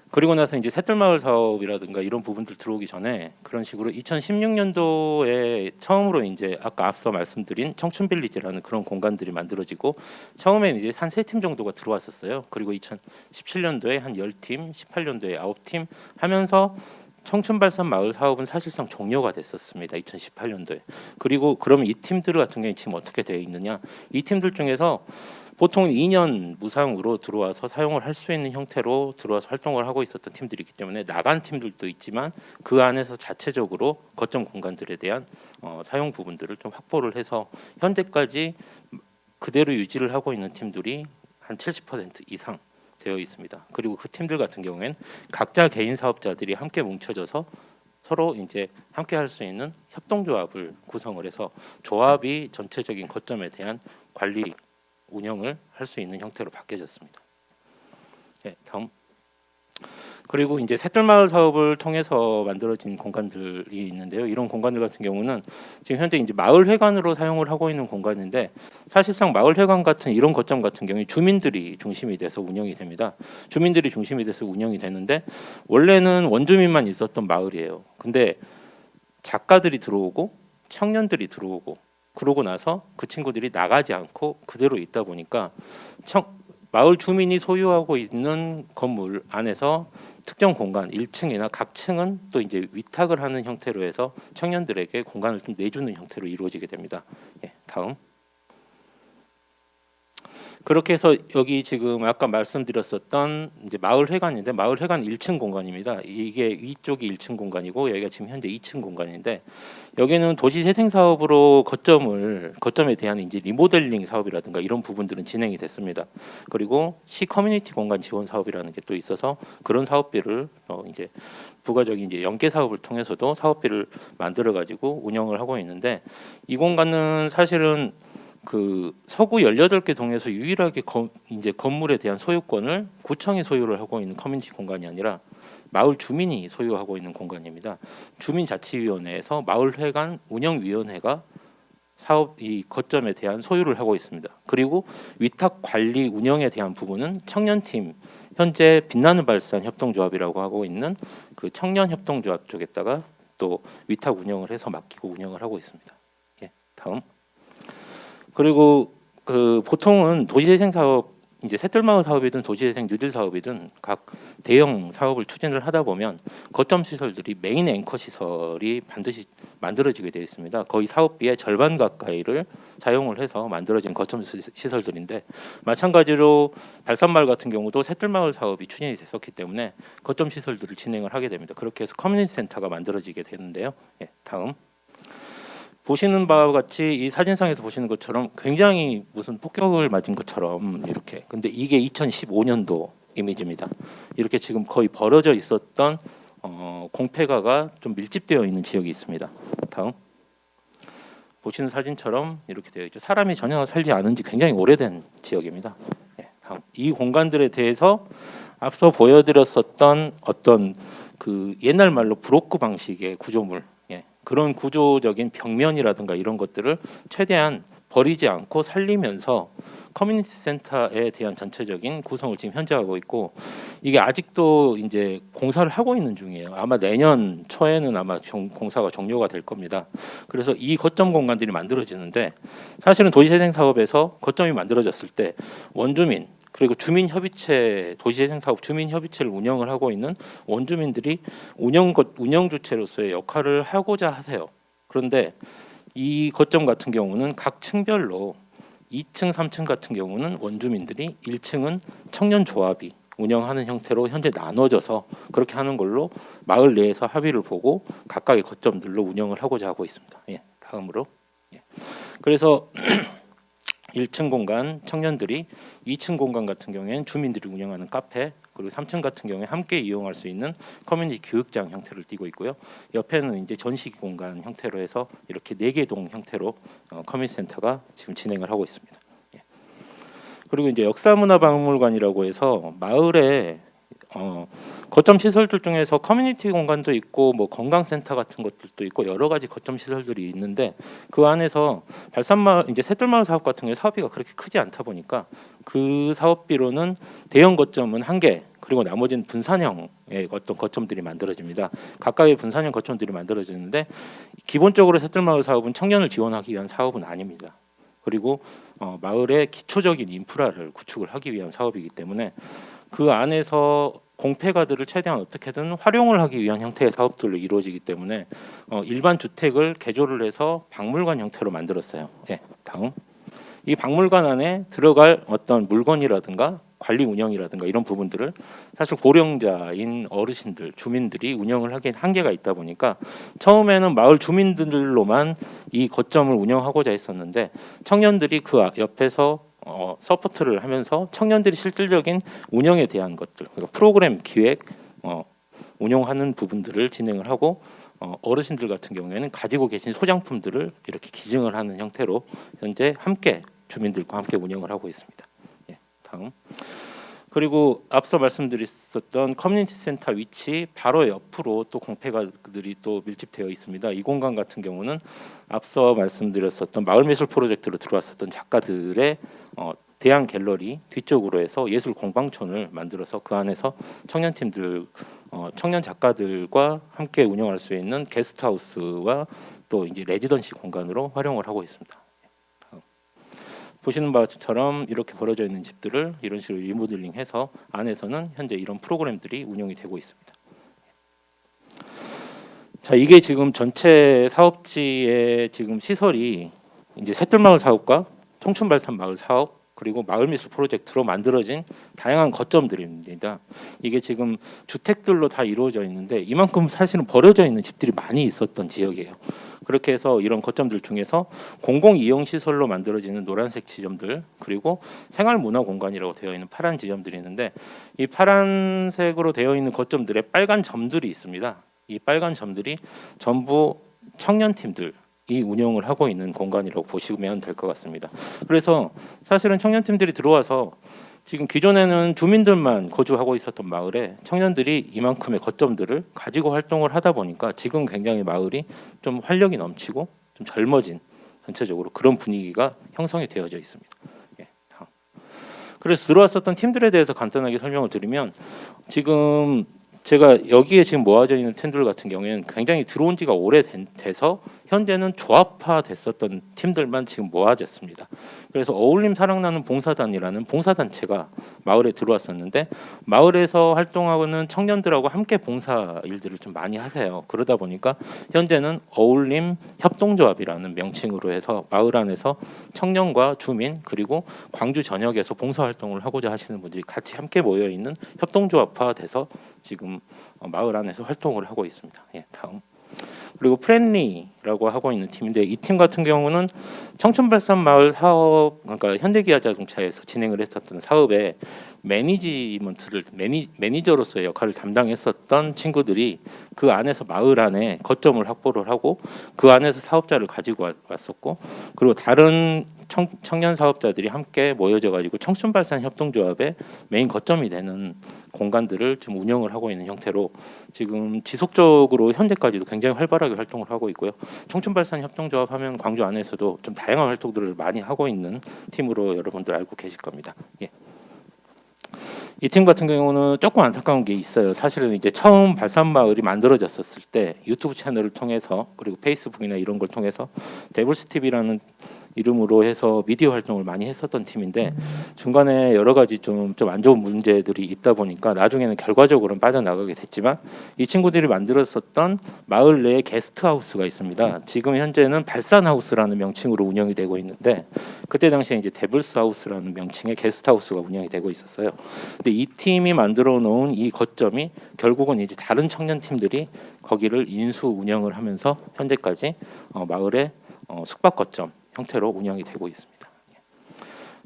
그리고 나서 이제 새들마을 사업이라든가 이런 부분들 들어오기 전에 그런 식으로 2016년도에 처음으로 이제 아까 앞서 말씀드린 청춘빌리지라는 그런 공간들이 만들어지고 처음에는 이제 한 3팀 정도가 들어왔었어요. 그리고 2017년도에 한 10팀, 18년도에 9팀 하면서 청춘발산 마을 사업은 사실상 종료가 됐었습니다. 2018년도에. 그리고 그러면 이 팀들 같은 경우에 지금 어떻게 되어 있느냐? 이 팀들 중에서 보통 2년 무상으로 들어와서 사용을 할 수 있는 형태로 들어와서 활동을 하고 있었던 팀들이기 때문에 나간 팀들도 있지만 그 안에서 자체적으로 거점 공간들에 대한 사용 부분들을 좀 확보를 해서 현재까지 그대로 유지를 하고 있는 팀들이 한 70% 이상 되어 있습니다. 그리고 그 팀들 같은 경우에는 각자 개인 사업자들이 함께 뭉쳐져서 서로 이제 함께 할 수 있는 협동조합을 구성을 해서 조합이 전체적인 거점에 대한 관리 운영을 할 수 있는 형태로 바뀌어졌습니다. 네, 다음. 그리고 이제 새뜰마을 사업을 통해서 만들어진 공간들이 있는데요. 이런 공간들 같은 경우는 지금 현재 이제 마을회관으로 사용을 하고 있는 공간인데, 사실상 마을회관 같은 이런 거점 같은 경우에 주민들이 중심이 돼서 운영이 됩니다. 주민들이 중심이 돼서 운영이 되는데, 원래는 원주민만 있었던 마을이에요. 근데 작가들이 들어오고 청년들이 들어오고 그러고 나서 그 친구들이 나가지 않고 그대로 있다 보니까 마을 주민이 소유하고 있는 건물 안에서 특정 공간 1층이나 각 층은 또 이제 위탁을 하는 형태로 해서 청년들에게 공간을 좀 내주는 형태로 이루어지게 됩니다. 예, 다음. 그렇게 해서 여기 지금 아까 말씀드렸었던 이제 마을회관인데, 마을회관 1층 공간입니다. 이게 위쪽이 1층 공간이고 여기가 지금 현재 2층 공간인데, 여기는 도시재생 사업으로 거점에 대한 이제 리모델링 사업이라든가 이런 부분들은 진행이 됐습니다. 그리고 시 커뮤니티 공간 지원 사업이라는 게 또 있어서 그런 사업비를 이제 부가적인 이제 연계 사업을 통해서도 사업비를 만들어 가지고 운영을 하고 있는데, 이 공간은 사실은 그 서구 18개 동에서 유일하게 이제 건물에 대한 소유권을 구청이 소유를 하고 있는 커뮤니티 공간이 아니라 마을 주민이 소유하고 있는 공간입니다. 주민자치위원회에서 마을회관 운영위원회가 사업 이 거점에 대한 소유를 하고 있습니다. 그리고 위탁 관리 운영에 대한 부분은 청년팀, 현재 빛나는 발산 협동조합이라고 하고 있는 그 청년 협동조합 쪽에다가 또 위탁 운영을 해서 맡기고 운영을 하고 있습니다. 예, 다음. 그리고 그 보통은 도시재생 사업, 이제 새뜰마을 사업이든 도시재생 뉴딜 사업이든 각 대형 사업을 추진을 하다 보면 거점 시설들이 메인 앵커 시설이 반드시 만들어지게 되어 있습니다. 거의 사업비의 절반 가까이를 사용을 해서 만들어진 거점 시설들인데, 마찬가지로 발산마을 같은 경우도 새뜰마을 사업이 추진이 됐었기 때문에 거점 시설들을 진행을 하게 됩니다. 그렇게 해서 커뮤니티 센터가 만들어지게 되는데요. 예, 다음. 보시는 바와 같이 이 사진상에서 보시는 것처럼 굉장히 무슨 폭격을 맞은 것처럼 이렇게, 근데 이게 2015년도 이미지입니다. 이렇게 지금 거의 벌어져 있었던 공폐가가 좀 밀집되어 있는 지역이 있습니다. 다음. 보시는 사진처럼 이렇게 되어 있죠. 사람이 전혀 살지 않은 지 굉장히 오래된 지역입니다. 네, 다음. 이 공간들에 대해서 앞서 보여드렸었던 어떤 그 옛날 말로 브로크 방식의 구조물, 그런 구조적인 벽면이라든가 이런 것들을 최대한 버리지 않고 살리면서 커뮤니티 센터에 대한 전체적인 구성을 지금 현재 하고 있고, 이게 아직도 이제 공사를 하고 있는 중이에요. 아마 내년 초에는 아마 공사가 종료가 될 겁니다. 그래서 이 거점 공간들이 만들어지는데, 사실은 도시재생 사업에서 거점이 만들어졌을 때 원주민 그리고 주민협의체, 도시재생사업 주민협의체를 운영을 하고 있는 원주민들이 운영 주체로서의 역할을 하고자 하세요. 그런데 이 거점 같은 경우는 각 층별로 2층, 3층 같은 경우는 원주민들이, 1층은 청년조합이 운영하는 형태로 현재 나눠져서 그렇게 하는 걸로 마을 내에서 합의를 보고 각각의 거점들로 운영을 하고자 하고 있습니다. 예, 다음으로. 예. 그래서 1층 공간 청년들이, 2층 공간 같은 경우에는 주민들이 운영하는 카페, 그리고 3층 같은 경우에 함께 이용할 수 있는 커뮤니티 교육장 형태를 띠고 있고요. 옆에는 이제 전시 공간 형태로 해서 이렇게 4개 동 형태로 커뮤니티 센터가 지금 진행을 하고 있습니다. 예. 그리고 이제 역사문화박물관이라고 해서 마을에 거점 시설들 중에서 커뮤니티 공간도 있고 뭐 건강센터 같은 것들도 있고 여러 가지 거점 시설들이 있는데, 그 안에서 발산마을, 이제 새뜰마을 사업 같은 경우에 사업비가 그렇게 크지 않다 보니까 그 사업비로는 대형 거점은 1개, 그리고 나머지는 분산형의 어떤 거점들이 만들어집니다. 각각의 분산형 거점들이 만들어지는데, 기본적으로 새뜰마을 사업은 청년을 지원하기 위한 사업은 아닙니다. 그리고 마을의 기초적인 인프라를 구축을 하기 위한 사업이기 때문에 그 안에서 공폐가들을 최대한 어떻게든 활용을 하기 위한 형태의 사업들로 이루어지기 때문에 일반 주택을 개조를 해서 박물관 형태로 만들었어요. 예, 다음. 이 박물관 안에 들어갈 어떤 물건이라든가 관리 운영이라든가 이런 부분들을 사실 고령자인 어르신들, 주민들이 운영을 하기엔 한계가 있다 보니까 처음에는 마을 주민들로만 이 거점을 운영하고자 했었는데, 청년들이 그 옆에서 서포트를 하면서 청년들이 실질적인 운영에 대한 것들, 그러니까 프로그램 기획, 운영하는 부분들을 진행을 하고, 어르신들 같은 경우에는 가지고 계신 소장품들을 이렇게 기증을 하는 형태로 현재 함께 주민들과 함께 운영을 하고 있습니다. 예, 다음. 그리고 앞서 말씀드렸었던 커뮤니티 센터 위치 바로 옆으로 또 공패가들이 또 밀집되어 있습니다. 이 공간 같은 경우는 앞서 말씀드렸었던 마을미술 프로젝트로 들어왔었던 작가들의 대형 갤러리 뒤쪽으로 해서 예술 공방촌을 만들어서 그 안에서 청년팀들, 청년 작가들과 함께 운영할 수 있는 게스트하우스와 또 이제 레지던시 공간으로 활용을 하고 있습니다. 보시는 바처럼 이렇게 벌어져 있는 집들을 이런 식으로 리모델링해서 안에서는 현재 이런 프로그램들이 운영이 되고 있습니다. 자, 이게 지금 전체 사업지의 지금 시설이 이제 새뜰마을 사업과 청춘발산 마을 사업 그리고 마을미술 프로젝트로 만들어진 다양한 거점들입니다. 이게 지금 주택들로 다 이루어져 있는데 이만큼 사실은 버려져 있는 집들이 많이 있었던 지역이에요. 그렇게 해서 이런 거점들 중에서 공공 이용 시설로 만들어지는 노란색 지점들 그리고 생활문화 공간이라고 되어 있는 파란 지점들이 있는데 이 파란색으로 되어 있는 거점들에 빨간 점들이 있습니다. 이 빨간 점들이 전부 청년팀들이 운영을 하고 있는 공간이라고 보시면 될 것 같습니다. 그래서 사실은 청년팀들이 들어와서 지금 기존에는 주민들만 거주하고 있었던 마을에 청년들이 이만큼의 거점들을 가지고 활동을 하다 보니까 지금 굉장히 마을이 좀 활력이 넘치고 좀 젊어진 전체적으로 그런 분위기가 형성이 되어져 있습니다. 예, 다음. 그래서 들어왔었던 팀들에 대해서 간단하게 설명을 드리면 지금 제가 여기에 지금 모아져 있는 팀들 같은 경우에는 굉장히 들어온 지가 오래돼서 현재는 조합화 됐었던 팀들만 지금 모아졌습니다. 그래서 어울림 사랑나는 봉사단이라는 봉사단체가 마을에 들어왔었는데 마을에서 활동하고는 청년들하고 함께 봉사 일들을 좀 많이 하세요. 그러다 보니까 현재는 어울림 협동조합이라는 명칭으로 해서 마을 안에서 청년과 주민 그리고 광주 전역에서 봉사활동을 하고자 하시는 분들이 같이 함께 모여 있는 협동조합화 돼서 지금 마을 안에서 활동을 하고 있습니다. 예, 다음. 그리고 프렌리라고 하고 있는 팀인데 이 팀 같은 경우는 청춘발산 마을 사업 그러니까 현대기아자동차에서 진행을 했었던 사업에 매니저로서의 역할을 담당했었던 친구들이 그 안에서 마을 안에 거점을 확보를 하고 그 안에서 사업자를 가지고 왔었고 그리고 다른 청년 사업자들이 함께 모여져 가지고 청춘발산 협동조합의 메인 거점이 되는 공간들을 좀 운영을 하고 있는 형태로 지금 지속적으로 현재까지도 굉장히 활발하게 활동을 하고 있고요. 청춘발산 협동조합 하면 광주 안에서도 좀 다양한 활동들을 많이 하고 있는 팀으로 여러분들 알고 계실 겁니다. 예. 이 팀 같은 경우는 조금 안타까운 게 있어요. 사실은 이제 처음 발산마을이 만들어졌었을 때 유튜브 채널을 통해서 그리고 페이스북이나 이런 걸 통해서 데블스TV라는 이름으로 해서 미디어 활동을 많이 했었던 팀인데 중간에 여러 가지 좀 안 좋은 문제들이 있다 보니까 나중에는 결과적으로는 빠져나가게 됐지만 이 친구들이 만들었었던 마을 내에 게스트하우스가 있습니다. 지금 현재는 발산하우스라는 명칭으로 운영이 되고 있는데 그때 당시에 이제 데블스하우스라는 명칭의 게스트하우스가 운영이 되고 있었어요. 근데 이 팀이 만들어 놓은 이 거점이 결국은 이제 다른 청년 팀들이 거기를 인수 운영을 하면서 현재까지 마을의 숙박 거점 형태로 운영이 되고 있습니다.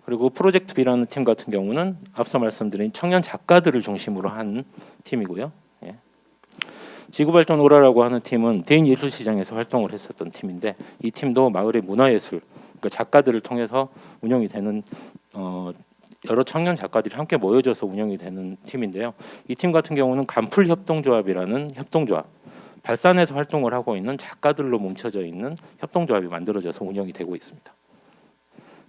그리고 프로젝트 B라는 팀 같은 경우는 앞서 말씀드린 청년 작가들을 중심으로 한 팀이고요. 예. 지구발전 오라라고 하는 팀은 대인예술시장에서 활동을 했었던 팀인데 이 팀도 마을의 문화예술, 그러니까 작가들을 통해서 운영이 되는 여러 청년 작가들이 함께 모여져서 운영이 되는 팀인데요. 이 팀 같은 경우는 간풀협동조합이라는 협동조합, 발산에서 활동을 하고 있는 작가들로 뭉쳐져 있는 협동조합이 만들어져서 운영이 되고 있습니다.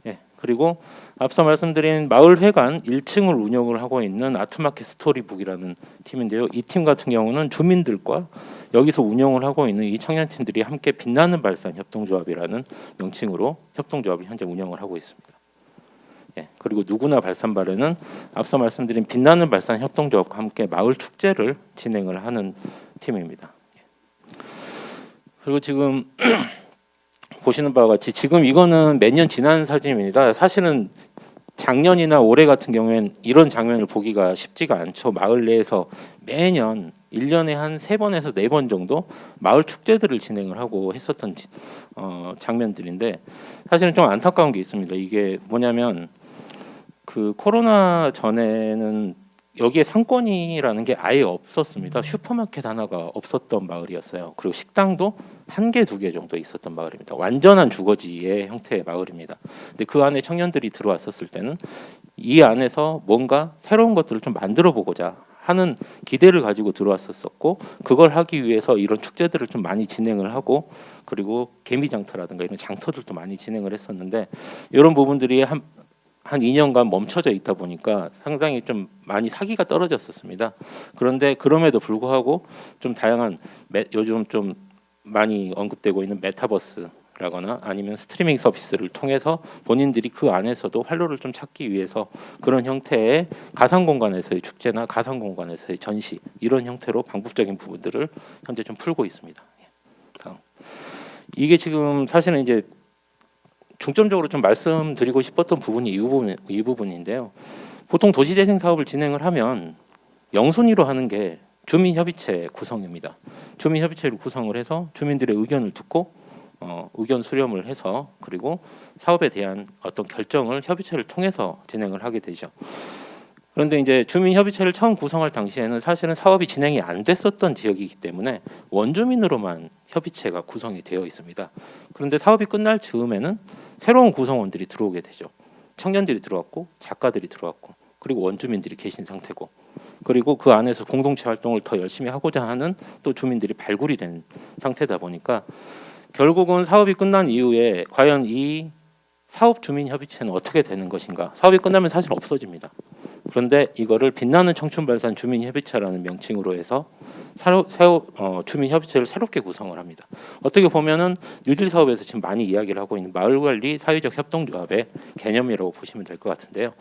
예, 그리고 앞서 말씀드린 마을회관 1층을 운영을 하고 있는 아트마켓 스토리북이라는 팀인데요. 이 팀 같은 경우는 주민들과 여기서 운영을 하고 있는 이 청년팀들이 함께 빛나는 발산 협동조합이라는 명칭으로 협동조합을 현재 운영을 하고 있습니다. 예, 그리고 누구나 발산발에는 앞서 말씀드린 빛나는 발산 협동조합과 함께 마을 축제를 진행을 하는 팀입니다. 그리고 지금 보시는 바와 같이 지금 이거는 몇 년 지난 사진입니다. 사실은 작년이나 올해 같은 경우에는 이런 장면을 보기가 쉽지가 않죠. 마을 내에서 매년 1년에 한 3번에서 4번 정도 마을 축제들을 진행을 하고 했었던 장면들인데 사실은 좀 안타까운 게 있습니다. 이게 뭐냐면 그 코로나 전에는 여기에 상권이라는 게 아예 없었습니다. 슈퍼마켓 하나가 없었던 마을이었어요. 그리고 식당도 한 개, 두 개 정도 있었던 마을입니다. 완전한 주거지의 형태의 마을입니다. 근데 그 안에 청년들이 들어왔었을 때는 이 안에서 뭔가 새로운 것들을 좀 만들어 보고자 하는 기대를 가지고 들어왔었고, 그걸 하기 위해서 이런 축제들을 좀 많이 진행을 하고, 그리고 개미장터라든가 이런 장터들도 많이 진행을 했었는데, 이런 부분들이 한 2년간 멈춰져 있다 보니까 상당히 좀 많이 사기가 떨어졌었습니다. 그런데 그럼에도 불구하고 좀 다양한 요즘 좀 많이 언급되고 있는 메타버스라거나 아니면 스트리밍 서비스를 통해서 본인들이 그 안에서도 활로를 좀 찾기 위해서 그런 형태의 가상 공간에서의 축제나 가상 공간에서의 전시, 이런 형태로 방법적인 부분들을 현재 좀 풀고 있습니다. 다음. 이게 지금 사실은 이제 중점적으로 좀 말씀드리고 싶었던 부분이 이 부분인데요. 보통 도시재생 사업을 진행을 하면 영순위로 하는 게 주민협의체 구성입니다. 주민협의체를 구성을 해서 주민들의 의견을 듣고 의견 수렴을 해서, 그리고 사업에 대한 어떤 결정을 협의체를 통해서 진행을 하게 되죠. 그런데 이제 주민협의체를 처음 구성할 당시에는 사실은 사업이 진행이 안 됐었던 지역이기 때문에 원주민으로만 협의체가 구성이 되어 있습니다. 그런데 사업이 끝날 즈음에는 새로운 구성원들이 들어오게 되죠. 청년들이 들어왔고, 작가들이 들어왔고, 그리고 원주민들이 계신 상태고, 그리고 그 안에서 공동체 활동을 더 열심히 하고자 하는 또 주민들이 발굴이 된 상태다 보니까 결국은 사업이 끝난 이후에 과연 이 사업 주민 협의체는 어떻게 되는 것인가? 사업이 끝나면 사실 없어집니다. 그런데 이거를 빛나는 청춘발산 주민협의체라는 명칭으로 해서 주민 협의체를 새롭게 구성을 합니다. 어떻게 보면은 뉴딜 사업에서 지금 많이 이야기를 하고 있는 마을관리 사회적 협동조합의 개념이라고 보시면 될 것 같은데요.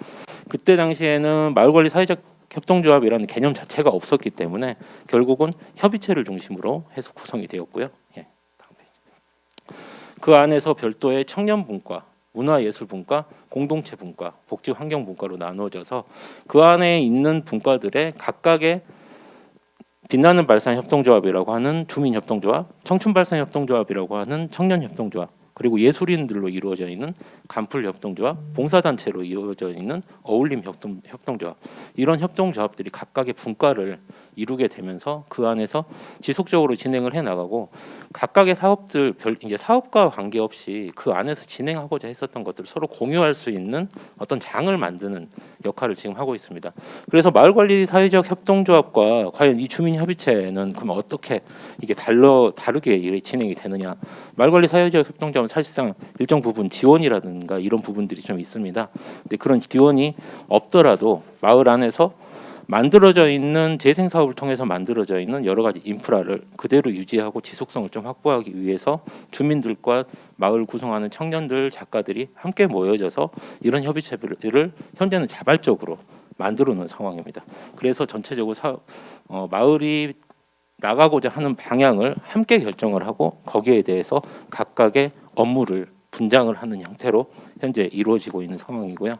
그때 당시에는 마을관리 사회적 협동조합이라는 개념 자체가 없었기 때문에 결국은 협의체를 중심으로 해서 구성이 되었고요. 예, 다음 페이지. 그 안에서 별도의 청년분과, 문화예술분과, 공동체분과, 복지환경분과로 나누어져서 그 안에 있는 분과들의 각각의 빛나는 발산 협동조합이라고 하는 주민협동조합, 청춘발산협동조합이라고 하는 청년협동조합, 그리고 예술인들로 이루어져 있는 간풀협동조합, 봉사단체로 이루어져 있는 어울림협동조합, 이런 협동조합들이 각각의 분과를 이루게 되면서 그 안에서 지속적으로 진행을 해나가고, 각각의 사업들 이제 사업과 관계없이 그 안에서 진행하고자 했었던 것들을 서로 공유할 수 있는 어떤 장을 만드는 역할을 지금 하고 있습니다. 그래서 마을관리 사회적 협동조합과 과연 이 주민협의체는 그럼 어떻게 이게 다르게 진행이 되느냐? 마을관리 사회적 협동조합은 사실상 일정 부분 지원이라든가 이런 부분들이 좀 있습니다. 근데 그런 지원이 없더라도 마을 안에서 만들어져 있는 재생 사업을 통해서 만들어져 있는 여러 가지 인프라를 그대로 유지하고 지속성을 좀 확보하기 위해서 주민들과 마을 구성하는 청년들, 작가들이 함께 모여져서 이런 협의체를 현재는 자발적으로 만들어 놓은 상황입니다. 그래서 전체적으로 마을이 나가고자 하는 방향을 함께 결정을 하고 거기에 대해서 각각의 업무를 분장을 하는 형태로 현재 이루어지고 있는 상황이고요.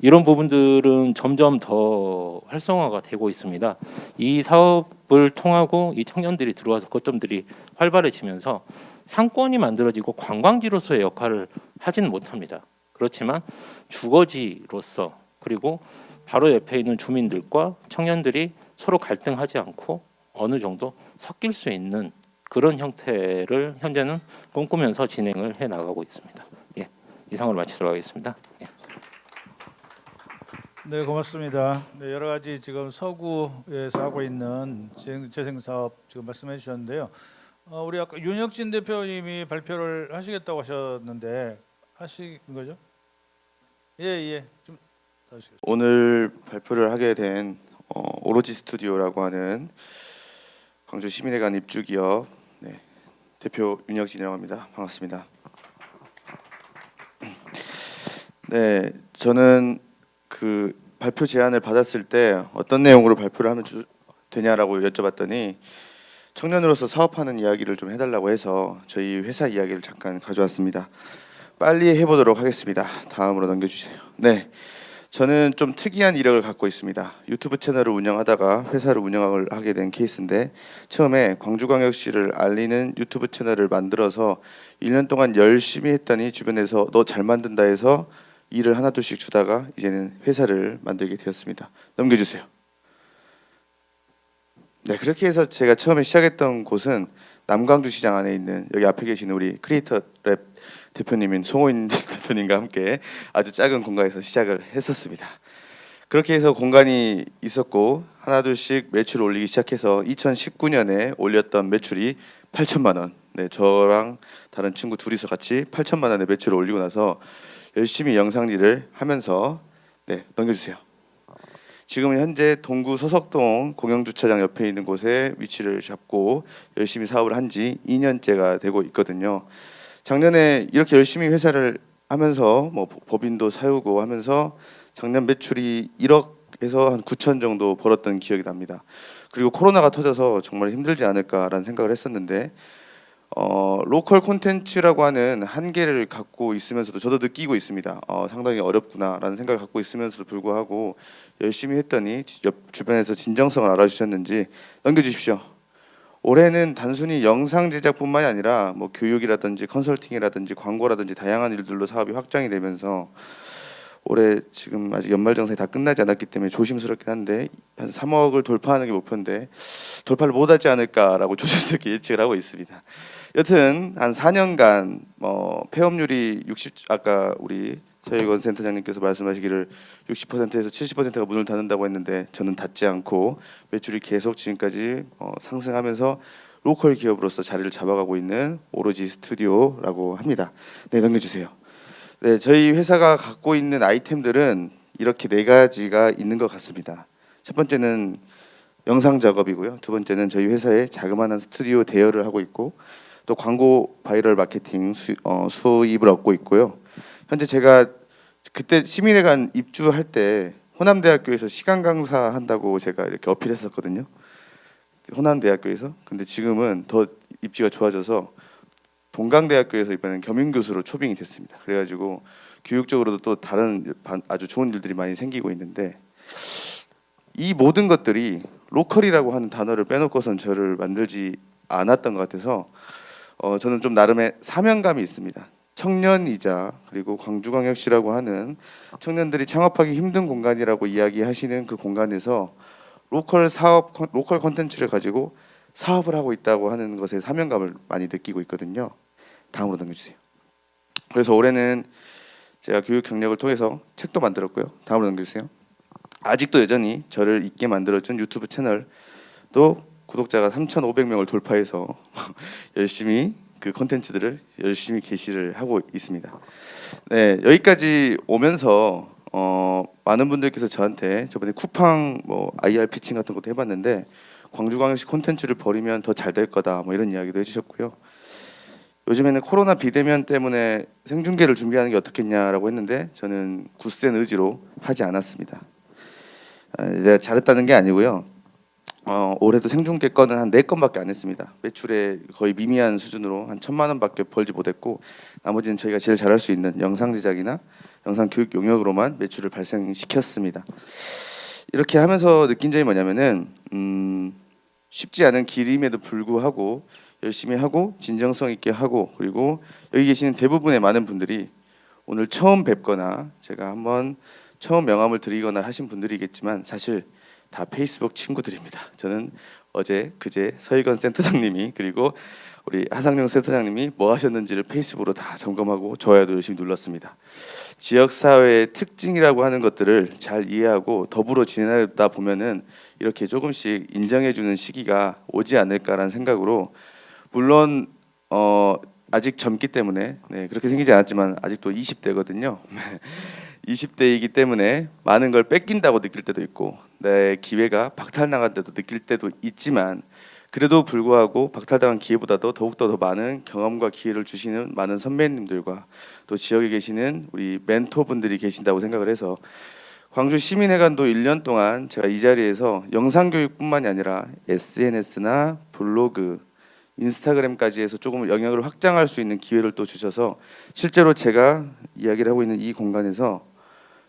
이런 부분들은 점점 더 활성화가 되고 있습니다. 이 사업을 통하고 이 청년들이 들어와서 거점들이 활발해지면서 상권이 만들어지고 관광지로서의 역할을 하지는 못합니다. 그렇지만 주거지로서, 그리고 바로 옆에 있는 주민들과 청년들이 서로 갈등하지 않고 어느 정도 섞일 수 있는 그런 형태를 현재는 꿈꾸면서 진행을 해 나가고 있습니다. 예, 이상으로 마치도록 하겠습니다. 예. 네, 고맙습니다. 네, 여러 가지 지금 서구에서 하고 있는 재생 사업 지금 말씀해 주셨는데요. 우리 아까 윤혁진 대표님이 발표를 하시겠다고 하셨는데 하시는 거죠? 예, 좀 다시겠습니다. 오늘 발표를 하게 된 오로지 스튜디오라고 하는 광주 시민회관 입주 기업 대표 윤혁진이라고 합니다. 반갑습니다. 네, 저는 그 발표 제안을 받았을 때 어떤 내용으로 발표를 하면 되냐라고 여쭤봤더니 청년으로서 사업하는 이야기를 좀 해달라고 해서 저희 회사 이야기를 잠깐 가져왔습니다. 빨리 해보도록 하겠습니다. 다음으로 넘겨주세요. 네, 저는 좀 특이한 이력을 갖고 있습니다. 유튜브 채널을 운영하다가 회사를 운영하게 된 케이스인데, 처음에 광주광역시를 알리는 유튜브 채널을 만들어서 1년 동안 열심히 했더니 주변에서 너 잘 만든다 해서 일을 하나둘씩 주다가 이제는 회사를 만들게 되었습니다. 넘겨주세요. 네, 그렇게 해서 제가 처음에 시작했던 곳은 남광주 시장 안에 있는 여기 앞에 계시는 우리 크리에이터 랩 대표님인 송호인 대표님과 함께 아주 작은 공간에서 시작을 했었습니다. 그렇게 해서 공간이 있었고 하나 둘씩 매출을 올리기 시작해서 2019년에 올렸던 매출이 8천만 원. 네, 저랑 다른 친구 둘이서 같이 8천만 원의 매출을 올리고 나서 열심히 영상 일을 하면서 네, 넘겨주세요. 지금은 현재 동구 서석동 공영주차장 옆에 있는 곳에 위치를 잡고 열심히 사업을 한 지 2년째가 되고 있거든요. 작년에 이렇게 열심히 회사를 하면서 뭐 법인도 사유고 하면서 작년 매출이 1억에서 한 9천 정도 벌었던 기억이 납니다. 그리고 코로나가 터져서 정말 힘들지 않을까라는 생각을 했었는데 로컬 콘텐츠라고 하는 한계를 갖고 있으면서도 저도 느끼고 있습니다. 상당히 어렵구나라는 생각을 갖고 있으면서도 불구하고 열심히 했더니 주변에서 진정성을 알아주셨는지 넘겨주십시오. 올해는 단순히 영상 제작뿐만이 아니라 뭐 교육이라든지 컨설팅이라든지 광고라든지 다양한 일들로 사업이 확장이 되면서 올해 지금 아직 연말정산이 다 끝나지 않았기 때문에 조심스럽긴 한데 한 3억을 돌파하는 게 목표인데 돌파를 못하지 않을까라고 조심스럽게 예측을 하고 있습니다. 여튼 한 4년간 폐업률이 60 아까 우리 서희건 센터장님께서 말씀하시기를 60%에서 70%가 문을 닫는다고 했는데 저는 닫지 않고 매출이 계속 지금까지 상승하면서 로컬 기업으로서 자리를 잡아가고 있는 오로지 스튜디오라고 합니다. 네, 넘겨주세요. 네, 저희 회사가 갖고 있는 아이템들은 이렇게 4가지가 있는 것 같습니다. 첫 번째는 영상 작업이고요. 두 번째는 저희 회사에 자그마한 스튜디오 대여를 하고 있고 또 광고 바이럴 마케팅 수입을 얻고 있고요. 현재 제가 그때 시민회관 입주할 때 호남대학교에서 시간 강사 한다고 제가 이렇게 어필했었거든요. 호남대학교에서. 근데 지금은 더 입지가 좋아져서 동강대학교에서 이번엔 겸임교수로 초빙이 됐습니다. 그래가지고 교육적으로도 또 다른 아주 좋은 일들이 많이 생기고 있는데 이 모든 것들이 로컬이라고 하는 단어를 빼놓고선 저를 만들지 않았던 것 같아서 저는 좀 나름의 사명감이 있습니다. 청년이자 그리고 광주광역시라고 하는 청년들이 창업하기 힘든 공간이라고 이야기하시는 그 공간에서 로컬 콘텐츠를 가지고 사업을 하고 있다고 하는 것에 사명감을 많이 느끼고 있거든요. 다음으로 넘겨주세요. 그래서 올해는 제가 교육 경력을 통해서 책도 만들었고요. 다음으로 넘겨주세요. 아직도 여전히 저를 있게 만들어준 유튜브 채널도 구독자가 3,500명을 돌파해서 열심히 그 콘텐츠들을 열심히 게시를 하고 있습니다. 네, 여기까지 오면서 많은 분들께서 저한테 저번에 쿠팡 IR 피칭 같은 것도 해봤는데 광주광역시 콘텐츠를 버리면 더 잘 될 거다 이런 이야기도 해주셨고요. 요즘에는 코로나 비대면 때문에 생중계를 준비하는 게 어떻겠냐라고 했는데 저는 굳센 의지로 하지 않았습니다. 내가 잘했다는 게 아니고요. 올해도 생중계 건은 한 4건밖에 안 했습니다. 매출에 거의 미미한 수준으로 한 1,000만 원밖에 벌지 못했고 나머지는 저희가 제일 잘할 수 있는 영상 제작이나 영상 교육 용역으로만 매출을 발생시켰습니다. 이렇게 하면서 느낀 점이 뭐냐면은 쉽지 않은 길임에도 불구하고 열심히 하고 진정성 있게 하고 그리고 여기 계시는 대부분의 많은 분들이 오늘 처음 뵙거나 제가 한번 처음 명함을 드리거나 하신 분들이겠지만 사실 다 페이스북 친구들입니다. 저는 어제 그제 서희건 센터장님이 그리고 우리 하상용 센터장님이 뭐 하셨는지를 페이스북으로 다 점검하고 좋아요도 열심히 눌렀습니다. 지역사회의 특징이라고 하는 것들을 잘 이해하고 더불어 지내다 보면은 이렇게 조금씩 인정해주는 시기가 오지 않을까라는 생각으로 물론 아직 젊기 때문에 그렇게 생기지 않았지만 아직도 20대거든요. 20대이기 때문에 많은 걸 뺏긴다고 느낄 때도 있고 내 기회가 박탈당한 때도 느낄 때도 있지만 그래도 불구하고 박탈당한 기회보다도 더욱더 더 많은 경험과 기회를 주시는 많은 선배님들과 또 지역에 계시는 우리 멘토분들이 계신다고 생각을 해서 광주 시민회관도 1년 동안 제가 이 자리에서 영상교육뿐만이 아니라 SNS나 블로그, 인스타그램까지 해서 조금 영역을 확장할 수 있는 기회를 또 주셔서 실제로 제가 이야기를 하고 있는 이 공간에서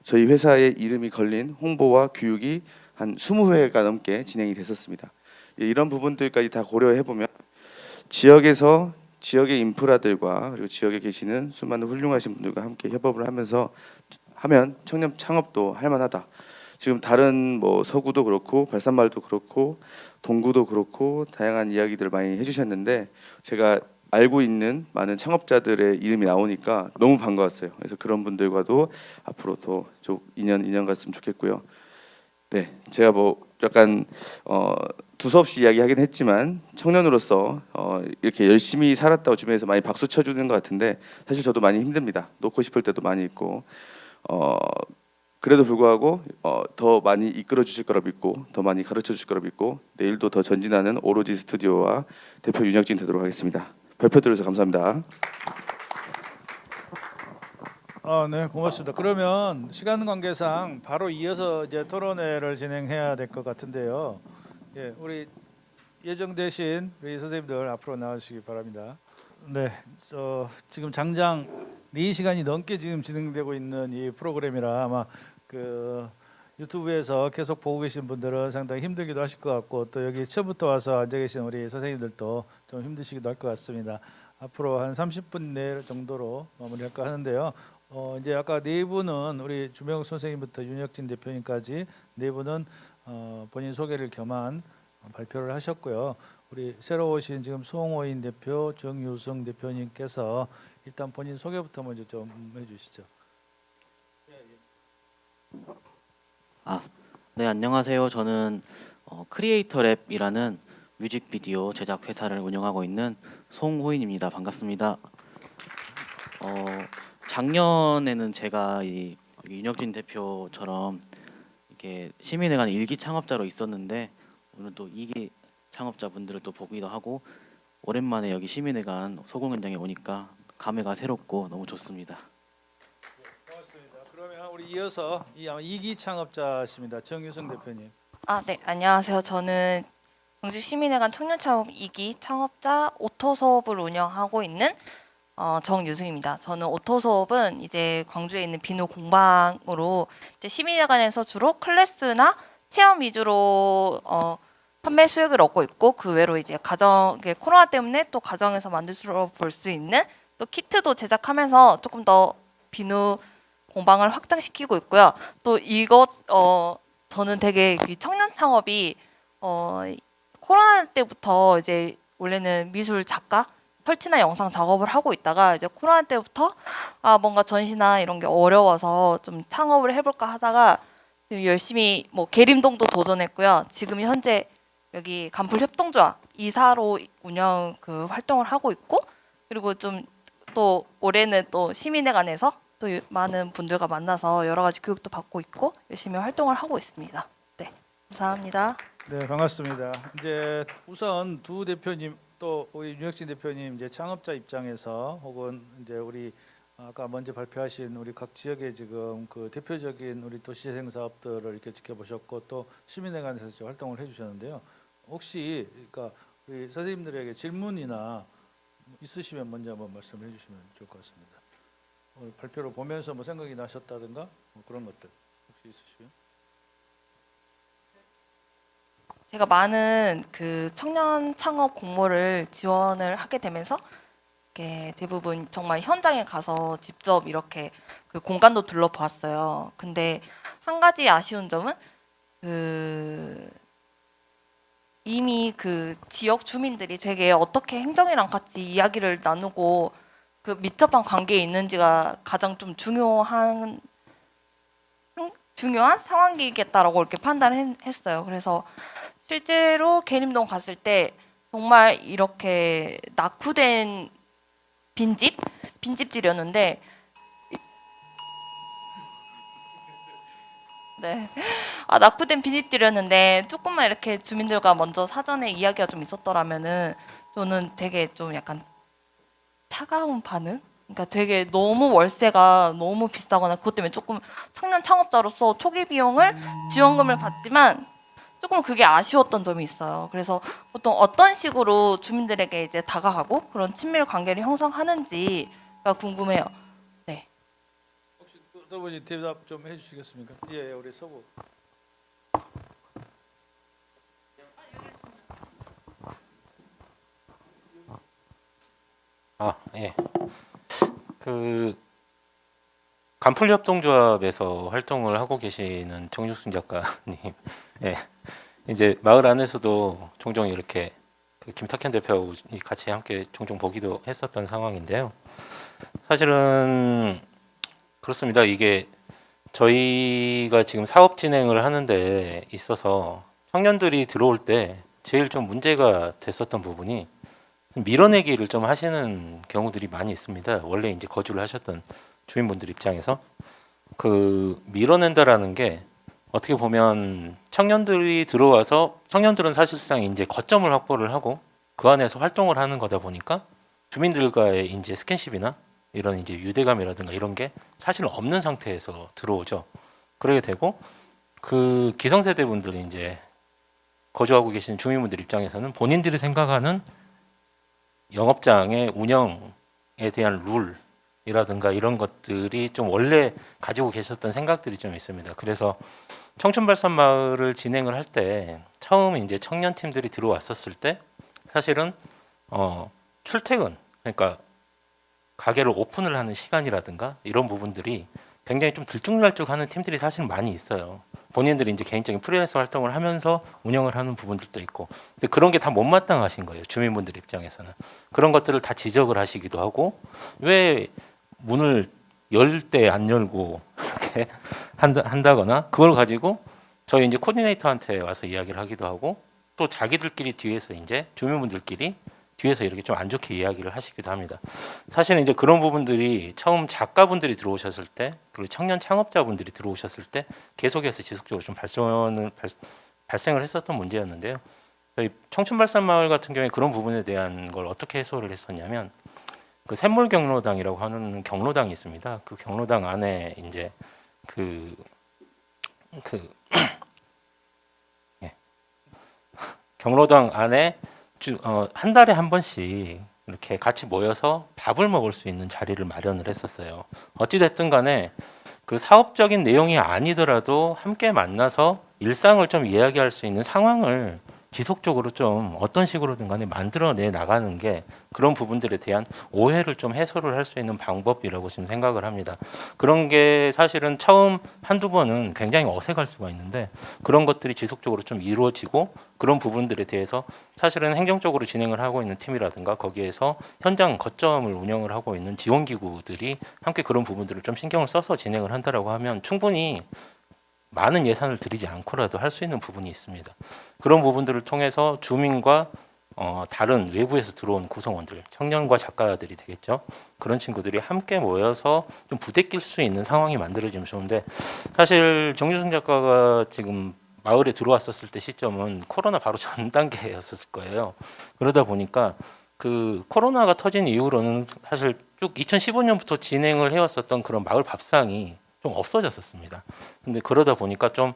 저희 회사의 이름이 걸린 홍보와 교육이 한 20회가 넘게 진행이 됐었습니다. 이런 부분들까지 다 고려해보면 지역에서 지역의 인프라들과 그리고 지역에 계시는 수많은 훌륭하신 분들과 함께 협업을 하면서 하면 청년 창업도 할 만하다. 지금 다른 뭐 서구도 그렇고 발산마을도 그렇고 동구도 그렇고 다양한 이야기들을 많이 해주셨는데 제가 알고 있는 많은 창업자들의 이름이 나오니까 너무 반가웠어요. 그래서 그런 분들과도 앞으로 더 쭉 인연 갔으면 좋겠고요. 네, 제가 뭐 약간 두서없이 이야기하긴 했지만 청년으로서 이렇게 열심히 살았다고 주변에서 많이 박수 쳐주는 것 같은데 사실 저도 많이 힘듭니다. 놓고 싶을 때도 많이 있고 그래도 불구하고 더 많이 이끌어 주실 거라 믿고 더 많이 가르쳐 주실 거라 믿고 내일도 더 전진하는 오로지 스튜디오와 대표 윤혁진 되도록 하겠습니다. 발표 들어주셔서 감사합니다. 네, 고맙습니다. 그러면 시간 관계상 바로 이어서 이제 토론회를 진행해야 될 것 같은데요. 예, 우리 예정되신 우리 선생님들 앞으로 나와주시기 바랍니다. 네, 지금 장장 4시간이 넘게 지금 진행되고 있는 이 프로그램이라 아마 그 유튜브에서 계속 보고 계신 분들은 상당히 힘들기도 하실 것 같고 또 여기 처음부터 와서 앉아 계신 우리 선생님들도 좀 힘드시기도 할 것 같습니다. 앞으로 한 30분 내 정도로 마무리할까 하는데요. 이제 아까 네 분은 우리 주명 선생님부터 윤혁진 대표님까지 네 분은 본인 소개를 겸한 발표를 하셨고요. 우리 새로 오신 지금 송호인 대표, 정유성 대표님께서 일단 본인 소개부터 먼저 좀 해주시죠. 네, 안녕하세요. 저는 크리에이터 랩이라는 뮤직비디오 제작 회사를 운영하고 있는 송호인입니다. 반갑습니다. 작년에는 제가 이 윤혁진 대표처럼 이렇게 시민회관 일기 창업자로 있었는데 오늘 또 2기 창업자분들을 또 보기도 하고 오랜만에 여기 시민회관 소공 현장에 오니까 감회가 새롭고 너무 좋습니다. 고맙습니다. 그러면 우리 이어서 아마 2기 창업자십니다. 정유성 대표님. 네, 안녕하세요. 저는 광주 시민회관 청년창업 2기 창업자 오토소업을 운영하고 있는 정유승입니다. 저는 오토소업은 이제 광주에 있는 비누 공방으로 이제 시민회관에서 주로 클래스나 체험 위주로 판매 수익을 얻고 있고 그 외로 이제 코로나 때문에 또 가정에서 만들 수 볼 수 있는 또 키트도 제작하면서 조금 더 비누 공방을 확장시키고 있고요. 또 저는 되게 이 청년 창업이 코로나 때부터 이제 원래는 미술 작가 펼치나 영상 작업을 하고 있다가 이제 코로나 때부터 뭔가 전시나 이런 게 어려워서 좀 창업을 해볼까 하다가 열심히 뭐 계림동도 도전했고요. 지금 현재 여기 간풀 협동조합 이사로 운영 활동을 하고 있고 그리고 좀 또 올해는 또 시민회관에서 또 많은 분들과 만나서 여러 가지 교육도 받고 있고 열심히 활동을 하고 있습니다. 네, 감사합니다. 네, 반갑습니다. 이제 우선 두 대표님 또 우리 윤혁진 대표님 이제 창업자 입장에서 혹은 이제 우리 아까 먼저 발표하신 우리 각 지역의 지금 그 대표적인 우리 도시재생 사업들을 이렇게 지켜보셨고 또 시민회관에서 활동을 해주셨는데요. 혹시 그러니까 우리 선생님들에게 질문이나 있으시면 먼저 한번 말씀해 주시면 좋을 것 같습니다. 오늘 발표를 보면서 뭐 생각이 나셨다든가 뭐 그런 것들 혹시 있으시면? 제가 많은 그 청년 창업 공모를 지원을 하게 되면서 이렇게 대부분 정말 현장에 가서 직접 이렇게 그 공간도 둘러보았어요. 근데 한 가지 아쉬운 점은 이미 그 지역 주민들이 되게 어떻게 행정이랑 같이 이야기를 나누고 그 밀접한 관계에 있는지가 가장 좀 중요한 상황이겠다라고 이렇게 판단했어요. 그래서 실제로 계림동 갔을 때 정말 이렇게 낙후된 빈집들이었는데 네. 낙후된 빈집들이었는데 조금만 이렇게 주민들과 먼저 사전에 이야기가 좀 있었더라면은 저는 되게 좀 약간 차가운 반응? 그러니까 되게 너무 월세가 너무 비싸거나 그것 때문에 조금 청년 창업자로서 초기 비용을 지원금을 받지만 조금 그게 아쉬웠던 점이 있어요. 그래서 보통 어떤 식으로 주민들에게 이제 다가가고 그런 친밀 관계를 형성하는지가 궁금해요. 네. 혹시 어떤 분이 대답 좀 해주시겠습니까? 예, 우리 서부. 예. 간풀협동조합에서 활동을 하고 계시는 정육순 작가님, 예, 이제 마을 안에서도 종종 이렇게 그 김탁현 대표하고 같이 함께 종종 보기도 했었던 상황인데요. 사실은 그렇습니다. 이게 저희가 지금 사업 진행을 하는 데 있어서 청년들이 들어올 때 제일 좀 문제가 됐었던 부분이 밀어내기를 좀 하시는 경우들이 많이 있습니다. 원래 이제 거주를 하셨던 주민분들 입장에서 그 밀어낸다라는 게 어떻게 보면 청년들이 들어와서 청년들은 사실상 이제 거점을 확보를 하고 그 안에서 활동을 하는 거다 보니까 주민들과의 이제 스킨십이나 이런 이제 유대감이라든가 이런 게 사실 없는 상태에서 들어오죠. 그러게 되고 그 기성세대 분들이 이제 거주하고 계신 주민분들 입장에서는 본인들이 생각하는 영업장의 운영에 대한 룰이라든가 이런 것들이 좀 원래 가지고 계셨던 생각들이 좀 있습니다. 그래서 청춘발산마을을 진행을 할 때 처음 이제 청년팀들이 들어왔었을 때 사실은 출퇴근 그러니까 가게를 오픈을 하는 시간이라든가 이런 부분들이 굉장히 좀 들쭉날쭉하는 팀들이 사실 많이 있어요. 본인들이 이제 개인적인 프리랜서 활동을 하면서 운영을 하는 부분들도 있고, 근데 그런 게 다 못마땅하신 거예요. 주민분들 입장에서는 그런 것들을 다 지적을 하시기도 하고, 왜 문을 열 때 안 열고 이렇게 한다거나 그걸 가지고 저희 이제 코디네이터한테 와서 이야기를 하기도 하고, 또 자기들끼리 뒤에서 이제 주민분들끼리 뒤에서 이렇게 좀 안 좋게 이야기를 하시기도 합니다. 사실은 이제 그런 부분들이 처음 작가분들이 들어오셨을 때 그리고 청년 창업자분들이 들어오셨을 때 계속해서 지속적으로 좀 발생을 했었던 문제였는데요. 저희 청춘발산마을 같은 경우에 그런 부분에 대한 걸 어떻게 해소를 했었냐면 그 샘물경로당이라고 하는 경로당이 있습니다. 그 경로당 안에 이제 예. 경로당 안에 한 달에 한 번씩 이렇게 같이 모여서 밥을 먹을 수 있는 자리를 마련을 했었어요. 어찌됐든 간에 그 사업적인 내용이 아니더라도 함께 만나서 일상을 좀 이야기할 수 있는 상황을 지속적으로 좀 어떤 식으로든 간에 만들어내 나가는 게 그런 부분들에 대한 오해를 좀 해소를 할 수 있는 방법이라고 지금 생각을 합니다. 그런 게 사실은 처음 한두 번은 굉장히 어색할 수가 있는데 그런 것들이 지속적으로 좀 이루어지고 그런 부분들에 대해서 사실은 행정적으로 진행을 하고 있는 팀이라든가 거기에서 현장 거점을 운영을 하고 있는 지원기구들이 함께 그런 부분들을 좀 신경을 써서 진행을 한다라고 하면 충분히 많은 예산을 들이지 않고라도 할 수 있는 부분이 있습니다. 그런 부분들을 통해서 주민과 다른 외부에서 들어온 구성원들, 청년과 작가들이 되겠죠. 그런 친구들이 함께 모여서 좀 부대낄 수 있는 상황이 만들어지면 좋은데 사실 정유승 작가가 지금 마을에 들어왔었을 때 시점은 코로나 바로 전 단계였을 거예요. 그러다 보니까 그 코로나가 터진 이후로는 사실 쭉 2015년부터 진행을 해왔었던 그런 마을 밥상이 좀 없어졌었습니다. 근데 그러다 보니까 좀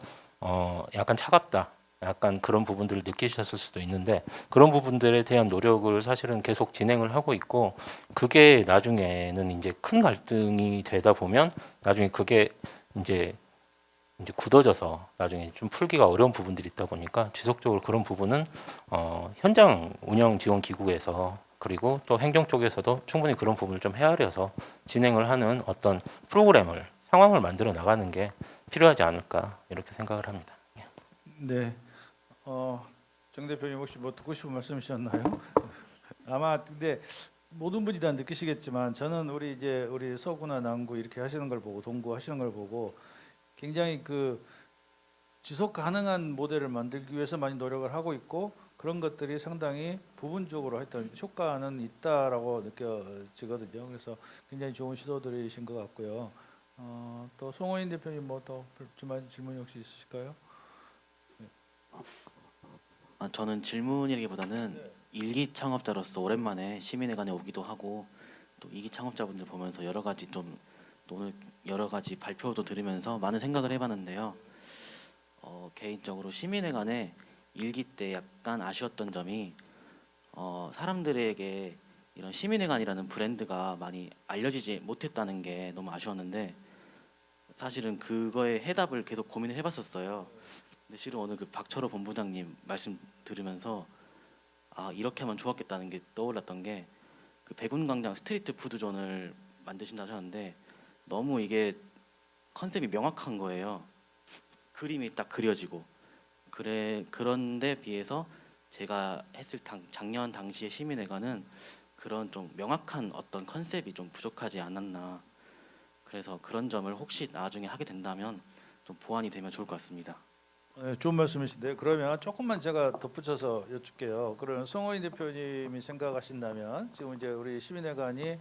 약간 차갑다. 약간 그런 부분들을 느끼셨을 수도 있는데 그런 부분들에 대한 노력을 사실은 계속 진행을 하고 있고 그게 나중에는 이제 큰 갈등이 되다 보면 나중에 그게 이제 굳어져서 나중에 좀 풀기가 어려운 부분들이 있다 보니까 지속적으로 그런 부분은 현장 운영 지원 기구에서 그리고 또 행정 쪽에서도 충분히 그런 부분을 좀 헤아려서 진행을 하는 어떤 프로그램을 상황을 만들어 나가는 게 필요하지 않을까 이렇게 생각을 합니다. 네. 정 대표님 혹시 뭐 듣고 싶은 말씀이셨나요? 아마 근데 모든 분이 다 느끼시겠지만 저는 우리 서구나 남구 이렇게 하시는 걸 보고 동구 하시는 걸 보고 굉장히 그 지속 가능한 모델을 만들기 위해서 많이 노력을 하고 있고 그런 것들이 상당히 부분적으로 하여튼 효과는 있다라고 느껴지거든요. 그래서 굉장히 좋은 시도들이신 것 같고요. 또 송호인 대표님 뭐 더 질문이 혹시 있으실까요? 저는 질문이라기보다는 일기 창업자로서 오랜만에 시민회관에 오기도 하고 또 이기 창업자분들 보면서 여러 가지 오늘 여러 가지 발표도 들으면서 많은 생각을 해봤는데요. 개인적으로 시민회관에 일기 때 약간 아쉬웠던 점이 사람들에게 이런 시민회관이라는 브랜드가 많이 알려지지 못했다는 게 너무 아쉬웠는데 사실은 그거에 해답을 계속 고민을 해봤었어요. 근데 실은 오늘 그 박철호 본부장님 말씀 들으면서 이렇게 하면 좋았겠다는 게 떠올랐던 게 그 백운광장 스트리트 푸드존을 만드신다고 하셨는데 너무 이게 컨셉이 명확한 거예요. 그림이 딱 그려지고. 그런데 비해서 제가 했을 작년 당시의 시민회관은 그런 좀 명확한 어떤 컨셉이 좀 부족하지 않았나. 그래서 그런 점을 혹시 나중에 하게 된다면 좀 보완이 되면 좋을 것 같습니다. 네, 좋은 말씀이신데 그러면 조금만 제가 덧붙여서 여쭙게요. 그러면 송호인 대표님이 생각하신다면 지금 이제 우리 시민회관이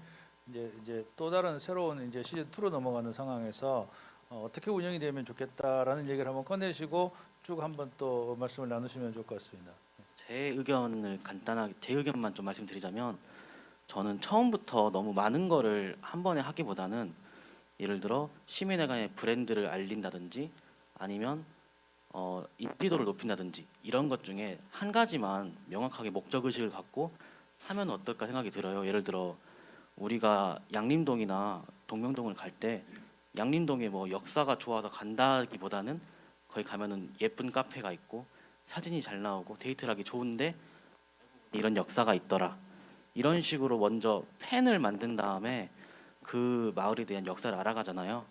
이제 또 다른 새로운 이제 시즌 2로 넘어가는 상황에서 어떻게 운영이 되면 좋겠다라는 얘기를 한번 꺼내시고 쭉 한번 또 말씀을 나누시면 좋을 것 같습니다. 제 의견을 간단하게 제 의견만 좀 말씀드리자면 저는 처음부터 너무 많은 거를 한 번에 하기보다는 예를 들어 시민회관의 브랜드를 알린다든지 아니면 인지도를 높인다든지 이런 것 중에 한 가지만 명확하게 목적의식을 갖고 하면 어떨까 생각이 들어요. 예를 들어 우리가 양림동이나 동명동을 갈 때 양림동에 뭐 역사가 좋아서 간다기보다는 거기 가면은 예쁜 카페가 있고 사진이 잘 나오고 데이트를 하기 좋은데 이런 역사가 있더라. 이런 식으로 먼저 팬을 만든 다음에 그 마을에 대한 역사를 알아가잖아요.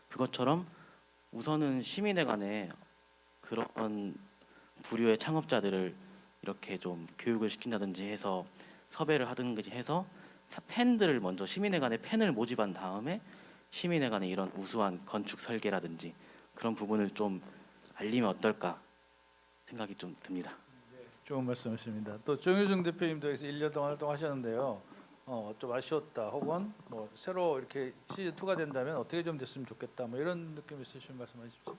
그것처럼 우선은 시민회관에 그런 부류의 창업자들을 이렇게 좀 교육을 시킨다든지 해서 섭외를 하든지 해서 팬들을 먼저 시민회관에 팬을 모집한 다음에 시민회관에 이런 우수한 건축 설계라든지 그런 부분을 좀 알리면 어떨까 생각이 좀 듭니다. 좋은 말씀이십니다. 또 정유중 대표님도 여기서 1년 동안 활동하셨는데요. 좀 아쉬웠다 혹은 뭐 새로 이렇게 시즌 2가 된다면 어떻게 좀 됐으면 좋겠다 뭐 이런 느낌 있으시면 말씀해 주십시오.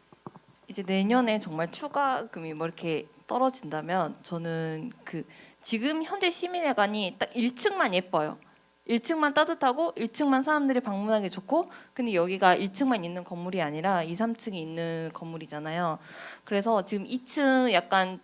이제 내년에 정말 추가금이 뭐 이렇게 떨어진다면 저는 그 지금 현재 시민회관이 딱 1층만 예뻐요. 1층만 따뜻하고 1층만 사람들이 방문하기 좋고 근데 여기가 1층만 있는 건물이 아니라 2, 3층이 있는 건물이잖아요. 그래서 지금 2층 약간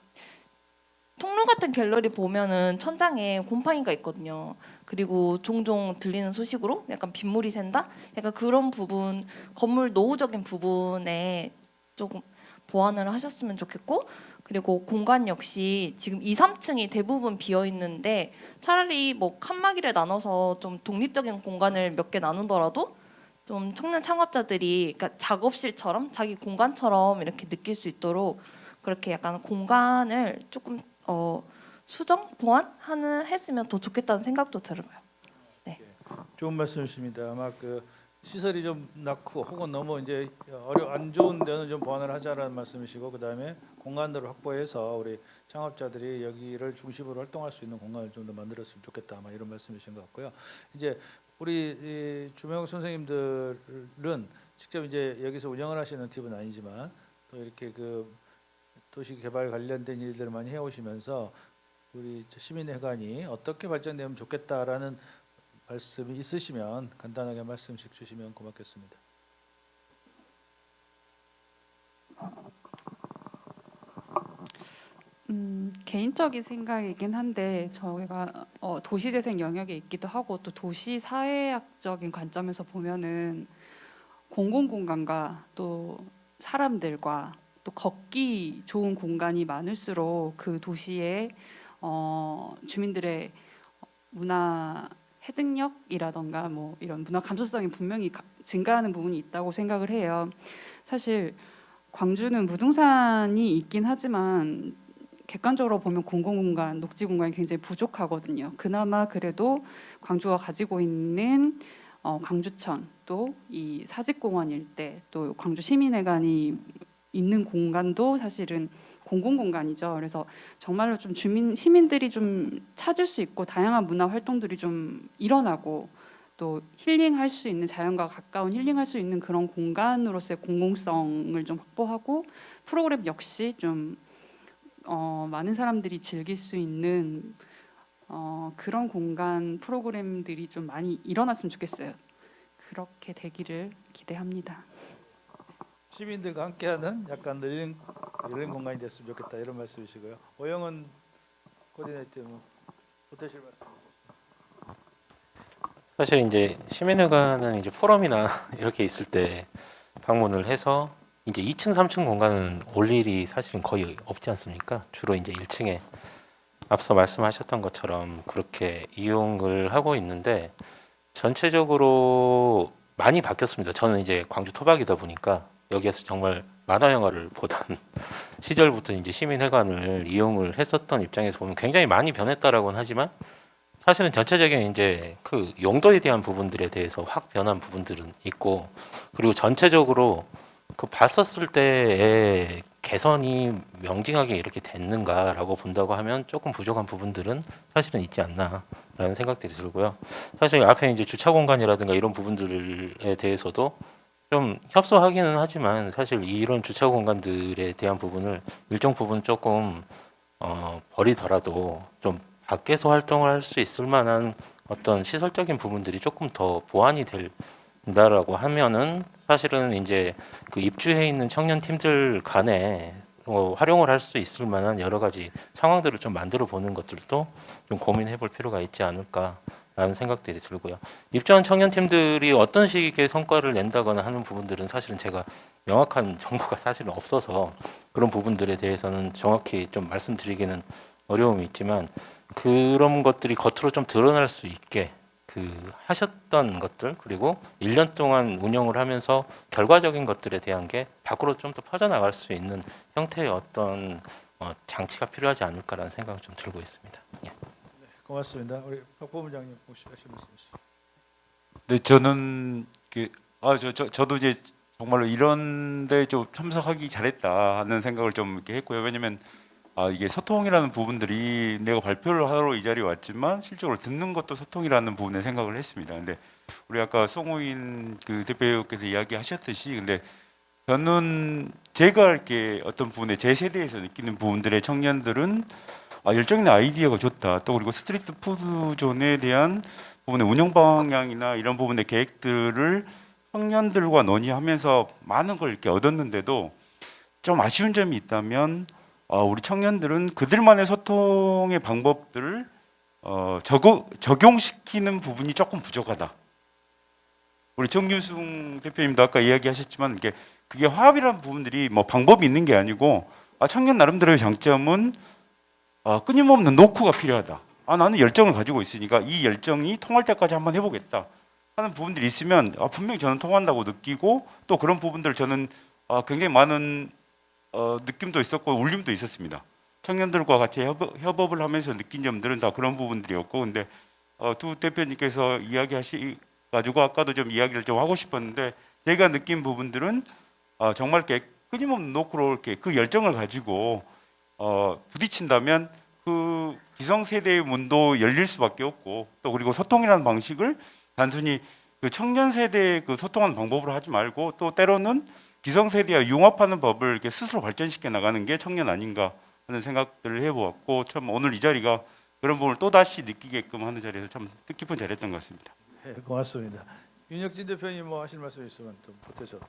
통로 같은 갤러리 보면은 천장에 곰팡이가 있거든요. 그리고 종종 들리는 소식으로 약간 빗물이 샌다? 약간 그런 부분, 건물 노후적인 부분에 조금 보완을 하셨으면 좋겠고 그리고 공간 역시 지금 2, 3층이 대부분 비어 있는데 차라리 뭐 칸막이를 나눠서 좀 독립적인 공간을 몇 개 나누더라도 좀 청년 창업자들이 그러니까 작업실처럼 자기 공간처럼 이렇게 느낄 수 있도록 그렇게 약간 공간을 조금 수정 보완하는 했으면 더 좋겠다는 생각도 들어요. 네. 좋은 말씀이십니다. 아마 그 시설이 좀 낮고 혹은 너무 이제 안 좋은 데는 좀 보완을 하자라는 말씀이시고 그다음에 공간들을 확보해서 우리 창업자들이 여기를 중심으로 활동할 수 있는 공간을 좀 더 만들었으면 좋겠다 아마 이런 말씀이신 것 같고요. 이제 우리 이 주명 선생님들은 직접 이제 여기서 운영을 하시는 팁은 아니지만 또 이렇게 그 도시 개발 관련된 일들을 많이 해오시면서 우리 시민회관이 어떻게 발전되면 좋겠다라는 말씀이 있으시면 간단하게 말씀씩 주시면 고맙겠습니다. 개인적인 생각이긴 한데 저희가 도시재생 영역에 있기도 하고 또 도시 사회학적인 관점에서 보면은 공공공간과 또 사람들과 또 걷기 좋은 공간이 많을수록 그 도시의 주민들의 문화 해득력이라던가 뭐 이런 문화 감수성이 분명히 증가하는 부분이 있다고 생각을 해요. 사실 광주는 무등산이 있긴 하지만 객관적으로 보면 공공공간, 녹지 공간이 굉장히 부족하거든요. 그나마 그래도 광주가 가지고 있는 광주천 또 이 사직공원 일대 또 광주 시민회관이 있는 공간도 사실은 공공공간이죠. 그래서 정말로 좀 시민들이 좀 찾을 수 있고 다양한 문화 활동들이 좀 일어나고 또 힐링할 수 있는 자연과 가까운 힐링할 수 있는 그런 공간으로서의 공공성을 좀 확보하고 프로그램 역시 좀 많은 사람들이 즐길 수 있는 그런 공간 프로그램들이 좀 많이 일어났으면 좋겠어요. 그렇게 되기를 기대합니다. 시민들과 함께하는 약간 늘린 공간이 됐으면 좋겠다 이런 말씀이시고요. 오영은 코디네이터는 어떠실 말씀이세요? 사실 이제 시민회관은 이제 포럼이나 이렇게 있을 때 방문을 해서 이제 2층, 3층 공간은 올 일이 사실은 거의 없지 않습니까? 주로 이제 1층에 앞서 말씀하셨던 것처럼 그렇게 이용을 하고 있는데 전체적으로 많이 바뀌었습니다. 저는 이제 광주 토박이다 보니까 여기에서 정말 만화 영화를 보던 시절부터 이제 시민회관을 이용을 했었던 입장에서 보면 굉장히 많이 변했다라고는 하지만 사실은 전체적인 이제 그 용도에 대한 부분들에 대해서 확 변한 부분들은 있고, 그리고 전체적으로 그 봤었을 때의 개선이 명징하게 이렇게 됐는가라고 본다고 하면 조금 부족한 부분들은 사실은 있지 않나라는 생각들이 들고요. 사실 앞에 이제 주차 공간이라든가 이런 부분들에 대해서도 좀 협소하기는 하지만 사실 이런 주차 공간들에 대한 부분을 일정 부분 조금 버리더라도 좀 밖에서 활동을 할 수 있을 만한 어떤 시설적인 부분들이 조금 더 보완이 된다라고 하면은 사실은 이제 그 입주해 있는 청년 팀들 간에 활용을 할 수 있을 만한 여러 가지 상황들을 좀 만들어 보는 것들도 좀 고민해 볼 필요가 있지 않을까라는 생각들이 들고요. 입주한 청년 팀들이 어떤 식의 성과를 낸다거나 하는 부분들은 사실은 제가 명확한 정보가 사실은 없어서 그런 부분들에 대해서는 정확히 좀 말씀드리기는 어려움이 있지만, 그런 것들이 겉으로 좀 드러날 수 있게 그 하셨던 것들, 그리고 1년 동안 운영을 하면서 결과적인 것들에 대한 게 밖으로 좀 더 퍼져나갈 수 있는 형태의 어떤 장치가 필요하지 않을까라는 생각을 좀 들고 있습니다. 예. 고맙습니다. 우리 박 부부장님 혹시 하실 말씀 있으세요? 네, 저는 저도 이제 정말로 이런데 좀 참석하기 잘했다 하는 생각을 좀 이렇게 했고요. 왜냐면 이게 소통이라는 부분들이 내가 발표를 하러 이 자리에 왔지만 실제로 듣는 것도 소통이라는 부분에 생각을 했습니다. 근데 우리 아까 송우인 그 대표께서 이야기하셨듯이, 근데 저는 제가 이렇게 어떤 부분에 제 세대에서 느끼는 부분들의 청년들은 열정이나 아이디어가 좋다. 또 그리고 스트리트 푸드존에 대한 부분의 운영 방향이나 이런 부분의 계획들을 청년들과 논의하면서 많은 걸 이렇게 얻었는데도 좀 아쉬운 점이 있다면 우리 청년들은 그들만의 소통의 방법들을 적용시키는 부분이 조금 부족하다. 우리 정유승 대표님도 아까 이야기하셨지만 그게 화합이라는 부분들이 뭐 방법이 있는 게 아니고 청년 나름대로의 장점은 끊임없는 노크가 필요하다. 나는 열정을 가지고 있으니까 이 열정이 통할 때까지 한번 해보겠다 하는 부분들이 있으면 분명히 저는 통한다고 느끼고, 또 그런 부분들을 저는 굉장히 많은 느낌도 있었고 울림도 있었습니다. 청년들과 같이 협업을 하면서 느낀 점들은 다 그런 부분들이었고, 근데 두 대표님께서 이야기하시가지고 아까도 좀 이야기를 좀 하고 싶었는데, 제가 느낀 부분들은 정말 이렇게 끊임없는 노크로 이렇게 그 열정을 가지고 부딪힌다면 그 기성세대의 문도 열릴 수밖에 없고, 또 그리고 소통이라는 방식을 단순히 그 청년 세대의 그 소통하는 방법으로 하지 말고, 또 때로는 기성세대와 융합하는 법을 이렇게 스스로 발전시켜 나가는 게 청년 아닌가 하는 생각들을 해보았고, 참 오늘 이 자리가 그런 부분을 또 다시 느끼게끔 하는 자리에서 참 뜻깊은 자리였던 것 같습니다. 네, 고맙습니다. 윤혁진 대표님 뭐 하실 말씀 있으면 좀 보태서.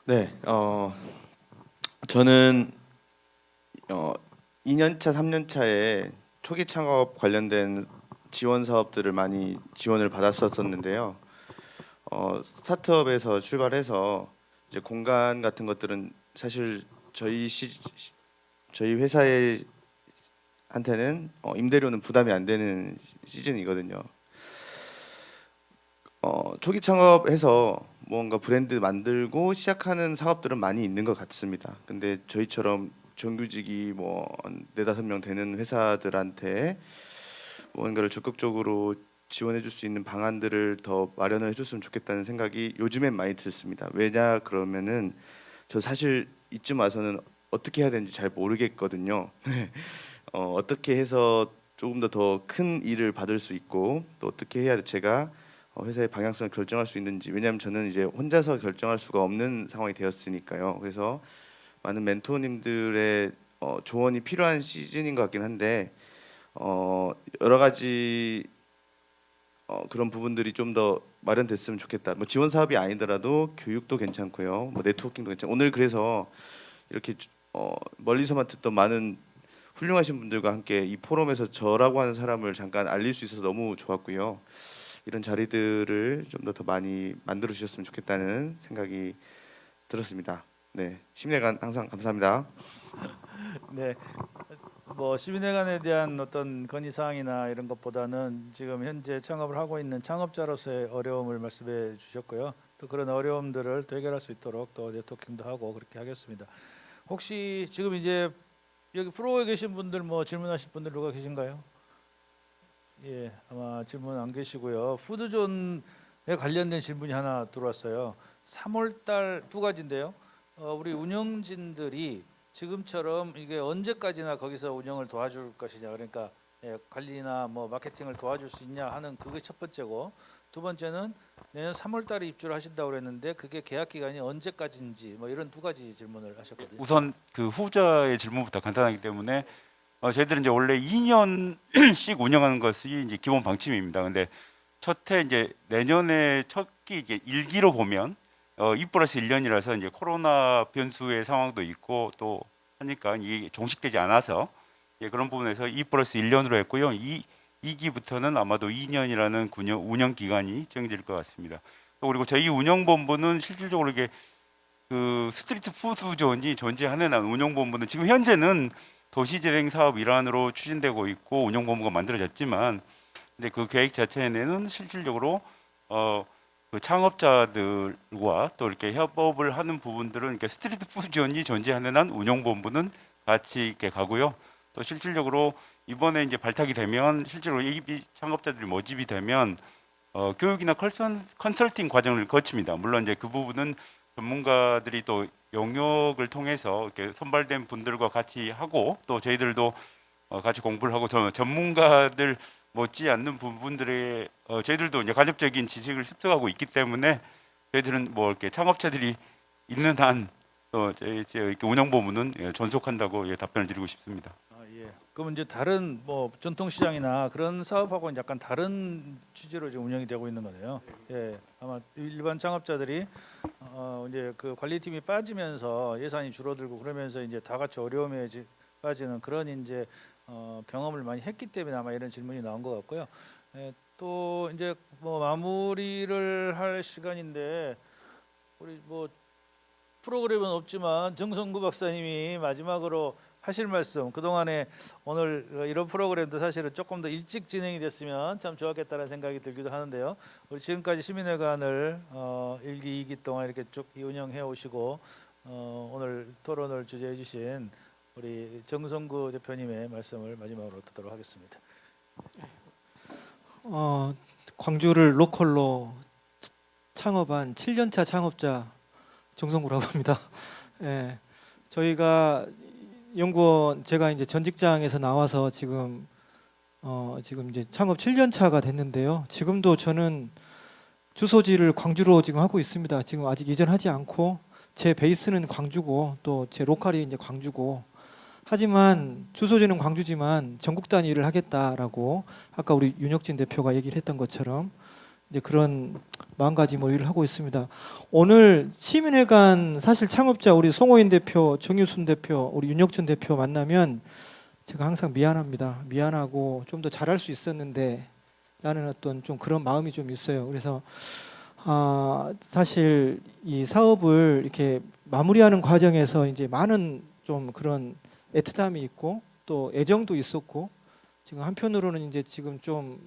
네, 저는 2년차, 3년차에 초기 창업 관련된 지원 사업들을 많이 지원을 받았었는데요. 스타트업에서 출발해서 이제 공간 같은 것들은 사실 저희 회사에 한테는 임대료는 부담이 안 되는 시즌이거든요. 초기 창업해서 뭔가 브랜드 만들고 시작하는 사업들은 많이 있는 것 같습니다. 근데 저희처럼 정규직이 뭐 4-5명 되는 회사들한테 뭔가를 적극적으로 지원해 줄 수 있는 방안들을 더 마련을 해줬으면 좋겠다는 생각이 요즘엔 많이 들습니다. 왜냐 그러면은 저 사실 이쯤 와서는 어떻게 해야 되는지 잘 모르겠거든요. 어떻게 해서 조금 더 큰 일을 받을 수 있고, 또 어떻게 해야 제가 회사의 방향성을 결정할 수 있는지. 왜냐하면 저는 이제 혼자서 결정할 수가 없는 상황이 되었으니까요. 그래서 많은 멘토님들의 조언이 필요한 시즌인 것 같긴 한데, 여러 가지 그런 부분들이 좀 더 마련됐으면 좋겠다. 뭐 지원 사업이 아니더라도 교육도 괜찮고요, 뭐 네트워킹도 괜찮고, 오늘 그래서 이렇게 멀리서만 듣던 많은 훌륭하신 분들과 함께 이 포럼에서 저라고 하는 사람을 잠깐 알릴 수 있어서 너무 좋았고요. 이런 자리들을 좀 더 많이 만들어 주셨으면 좋겠다는 생각이 들었습니다. 네, 시민회관 항상 감사합니다. 네, 뭐 시민회관에 대한 어떤 건의 사항이나 이런 것보다는 지금 현재 창업을 하고 있는 창업자로서의 어려움을 말씀해 주셨고요. 또 그런 어려움들을 또 해결할 수 있도록 또 네트워킹도 하고 그렇게 하겠습니다. 혹시 지금 이제 여기 프로에 계신 분들 뭐 질문하실 분들 누가 계신가요? 예, 아마 질문 안 계시고요. 푸드존에 관련된 질문이 하나 들어왔어요. 3월달 두 가지인데요. 우리 운영진들이 지금처럼 이게 언제까지나 거기서 운영을 도와줄 것이냐, 그러니까 관리나 뭐 마케팅을 도와줄 수 있냐 하는 그게 첫 번째고, 두 번째는 내년 3월달에 입주를 하신다고 그랬는데 그게 계약 기간이 언제까지인지 뭐 이런 두 가지 질문을 하셨거든요. 우선 그 후자의 질문부터 간단하기 때문에 저희들은 이제 원래 2년씩 운영하는 것이 이제 기본 방침입니다. 근데 첫해 이제 내년에 첫기 이제 1기로 보면 2+1년이라서 이제 코로나 변수의 상황도 있고 또 하니까 이게 종식되지 않아서 그런 부분에서 2+1년으로 했고요. 2기부터는 아마도 2년이라는 운영 기간이 정해질 것 같습니다. 그리고 저희 운영본부는 실질적으로 이게 그 스트리트 푸드존이 존재하는 한 운영본부는 지금 현재는 도시재생 사업 일환으로 추진되고 있고 운영본부가 만들어졌지만, 근데 그 계획 자체에는 실질적으로 그 창업자들과 또 이렇게 협업을 하는 부분들은 이렇게 스트리트 푸드존이 존재하는 한 운영본부는 같이 이렇게 가고요. 또 실질적으로 이번에 이제 발탁이 되면 실제로 AB 창업자들이 모집이 되면 교육이나 컨설팅 과정을 거칩니다. 물론 이제 그 부분은 전문가들이 또 영역을 통해서 이렇게 선발된 분들과 같이 하고 또 저희들도 같이 공부를 하고 전문가들 못지 않는 부분들에 저희들도 이제 간접적인 지식을 습득하고 있기 때문에 저희들은 뭐 이렇게 창업자들이 있는 한 또 저희 이렇게 운영본부는 존속한다고 답변을 드리고 싶습니다. 예. 그럼 이제 다른 뭐 전통시장이나 그런 사업하고는 약간 다른 취지로 지금 운영이 되고 있는 거네요. 예, 아마 일반 창업자들이 이제 그 관리팀이 빠지면서 예산이 줄어들고 그러면서 이제 다 같이 어려움에 빠지는 그런 이제 경험을 많이 했기 때문에 아마 이런 질문이 나온 것 같고요. 예, 또 이제 뭐 마무리를 할 시간인데 우리 뭐 프로그램은 없지만 정성구 박사님이 마지막으로 하실 말씀, 그동안에 오늘 이런 프로그램도 사실은 조금 더 일찍 진행이 됐으면 참 좋았겠다는 생각이 들기도 하는데요. 우리 지금까지 시민회관을 1기, 2기 동안 이렇게 쭉 운영해 오시고 오늘 토론을 주재해 주신 우리 정성구 대표님의 말씀을 마지막으로 듣도록 하겠습니다. 광주를 로컬로 창업한 7년차 창업자 정성구라고 합니다. 예, 저희가 연구원, 제가 이제 전 직장에서 나와서 지금 이제 창업 7년 차가 됐는데요. 지금도 저는 주소지를 광주로 지금 하고 있습니다. 지금 아직 이전하지 않고 제 베이스는 광주고 또 제 로컬이 이제 광주고, 하지만 주소지는 광주지만 전국 단위를 하겠다라고 아까 우리 윤혁진 대표가 얘기를 했던 것처럼 이제 그런 마음가짐을 하고 있습니다. 오늘 시민회관 사실 창업자 우리 송호인 대표, 정유순 대표, 우리 윤혁준 대표 만나면 제가 항상 미안합니다. 미안하고 좀 더 잘할 수 있었는데 라는 어떤 좀 그런 마음이 좀 있어요. 그래서 사실 이 사업을 이렇게 마무리하는 과정에서 이제 많은 좀 그런 애틋함이 있고 또 애정도 있었고, 지금 한편으로는 이제 지금 좀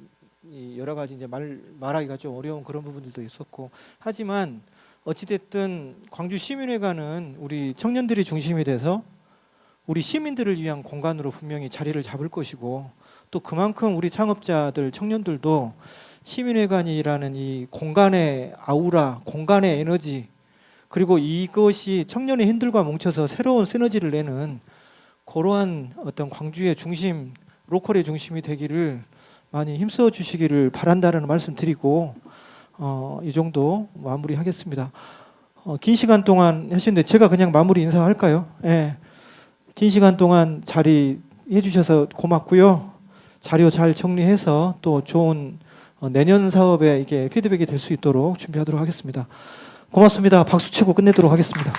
여러 가지 이제 말하기가 좀 어려운 그런 부분들도 있었고, 하지만 어찌됐든 광주 시민회관은 우리 청년들이 중심이 돼서 우리 시민들을 위한 공간으로 분명히 자리를 잡을 것이고, 또 그만큼 우리 창업자들, 청년들도 시민회관이라는 이 공간의 아우라, 공간의 에너지, 그리고 이것이 청년의 힘들과 뭉쳐서 새로운 시너지를 내는 그러한 어떤 광주의 중심, 로컬의 중심이 되기를 많이 힘써 주시기를 바란다는 말씀 드리고 이 정도 마무리하겠습니다. 긴 시간 동안 하셨는데 제가 그냥 마무리 인사할까요? 예. 긴 시간 동안 자리해 주셔서 고맙고요. 자료 잘 정리해서 또 좋은 내년 사업에 이게 피드백이 될 수 있도록 준비하도록 하겠습니다. 고맙습니다. 박수 치고 끝내도록 하겠습니다.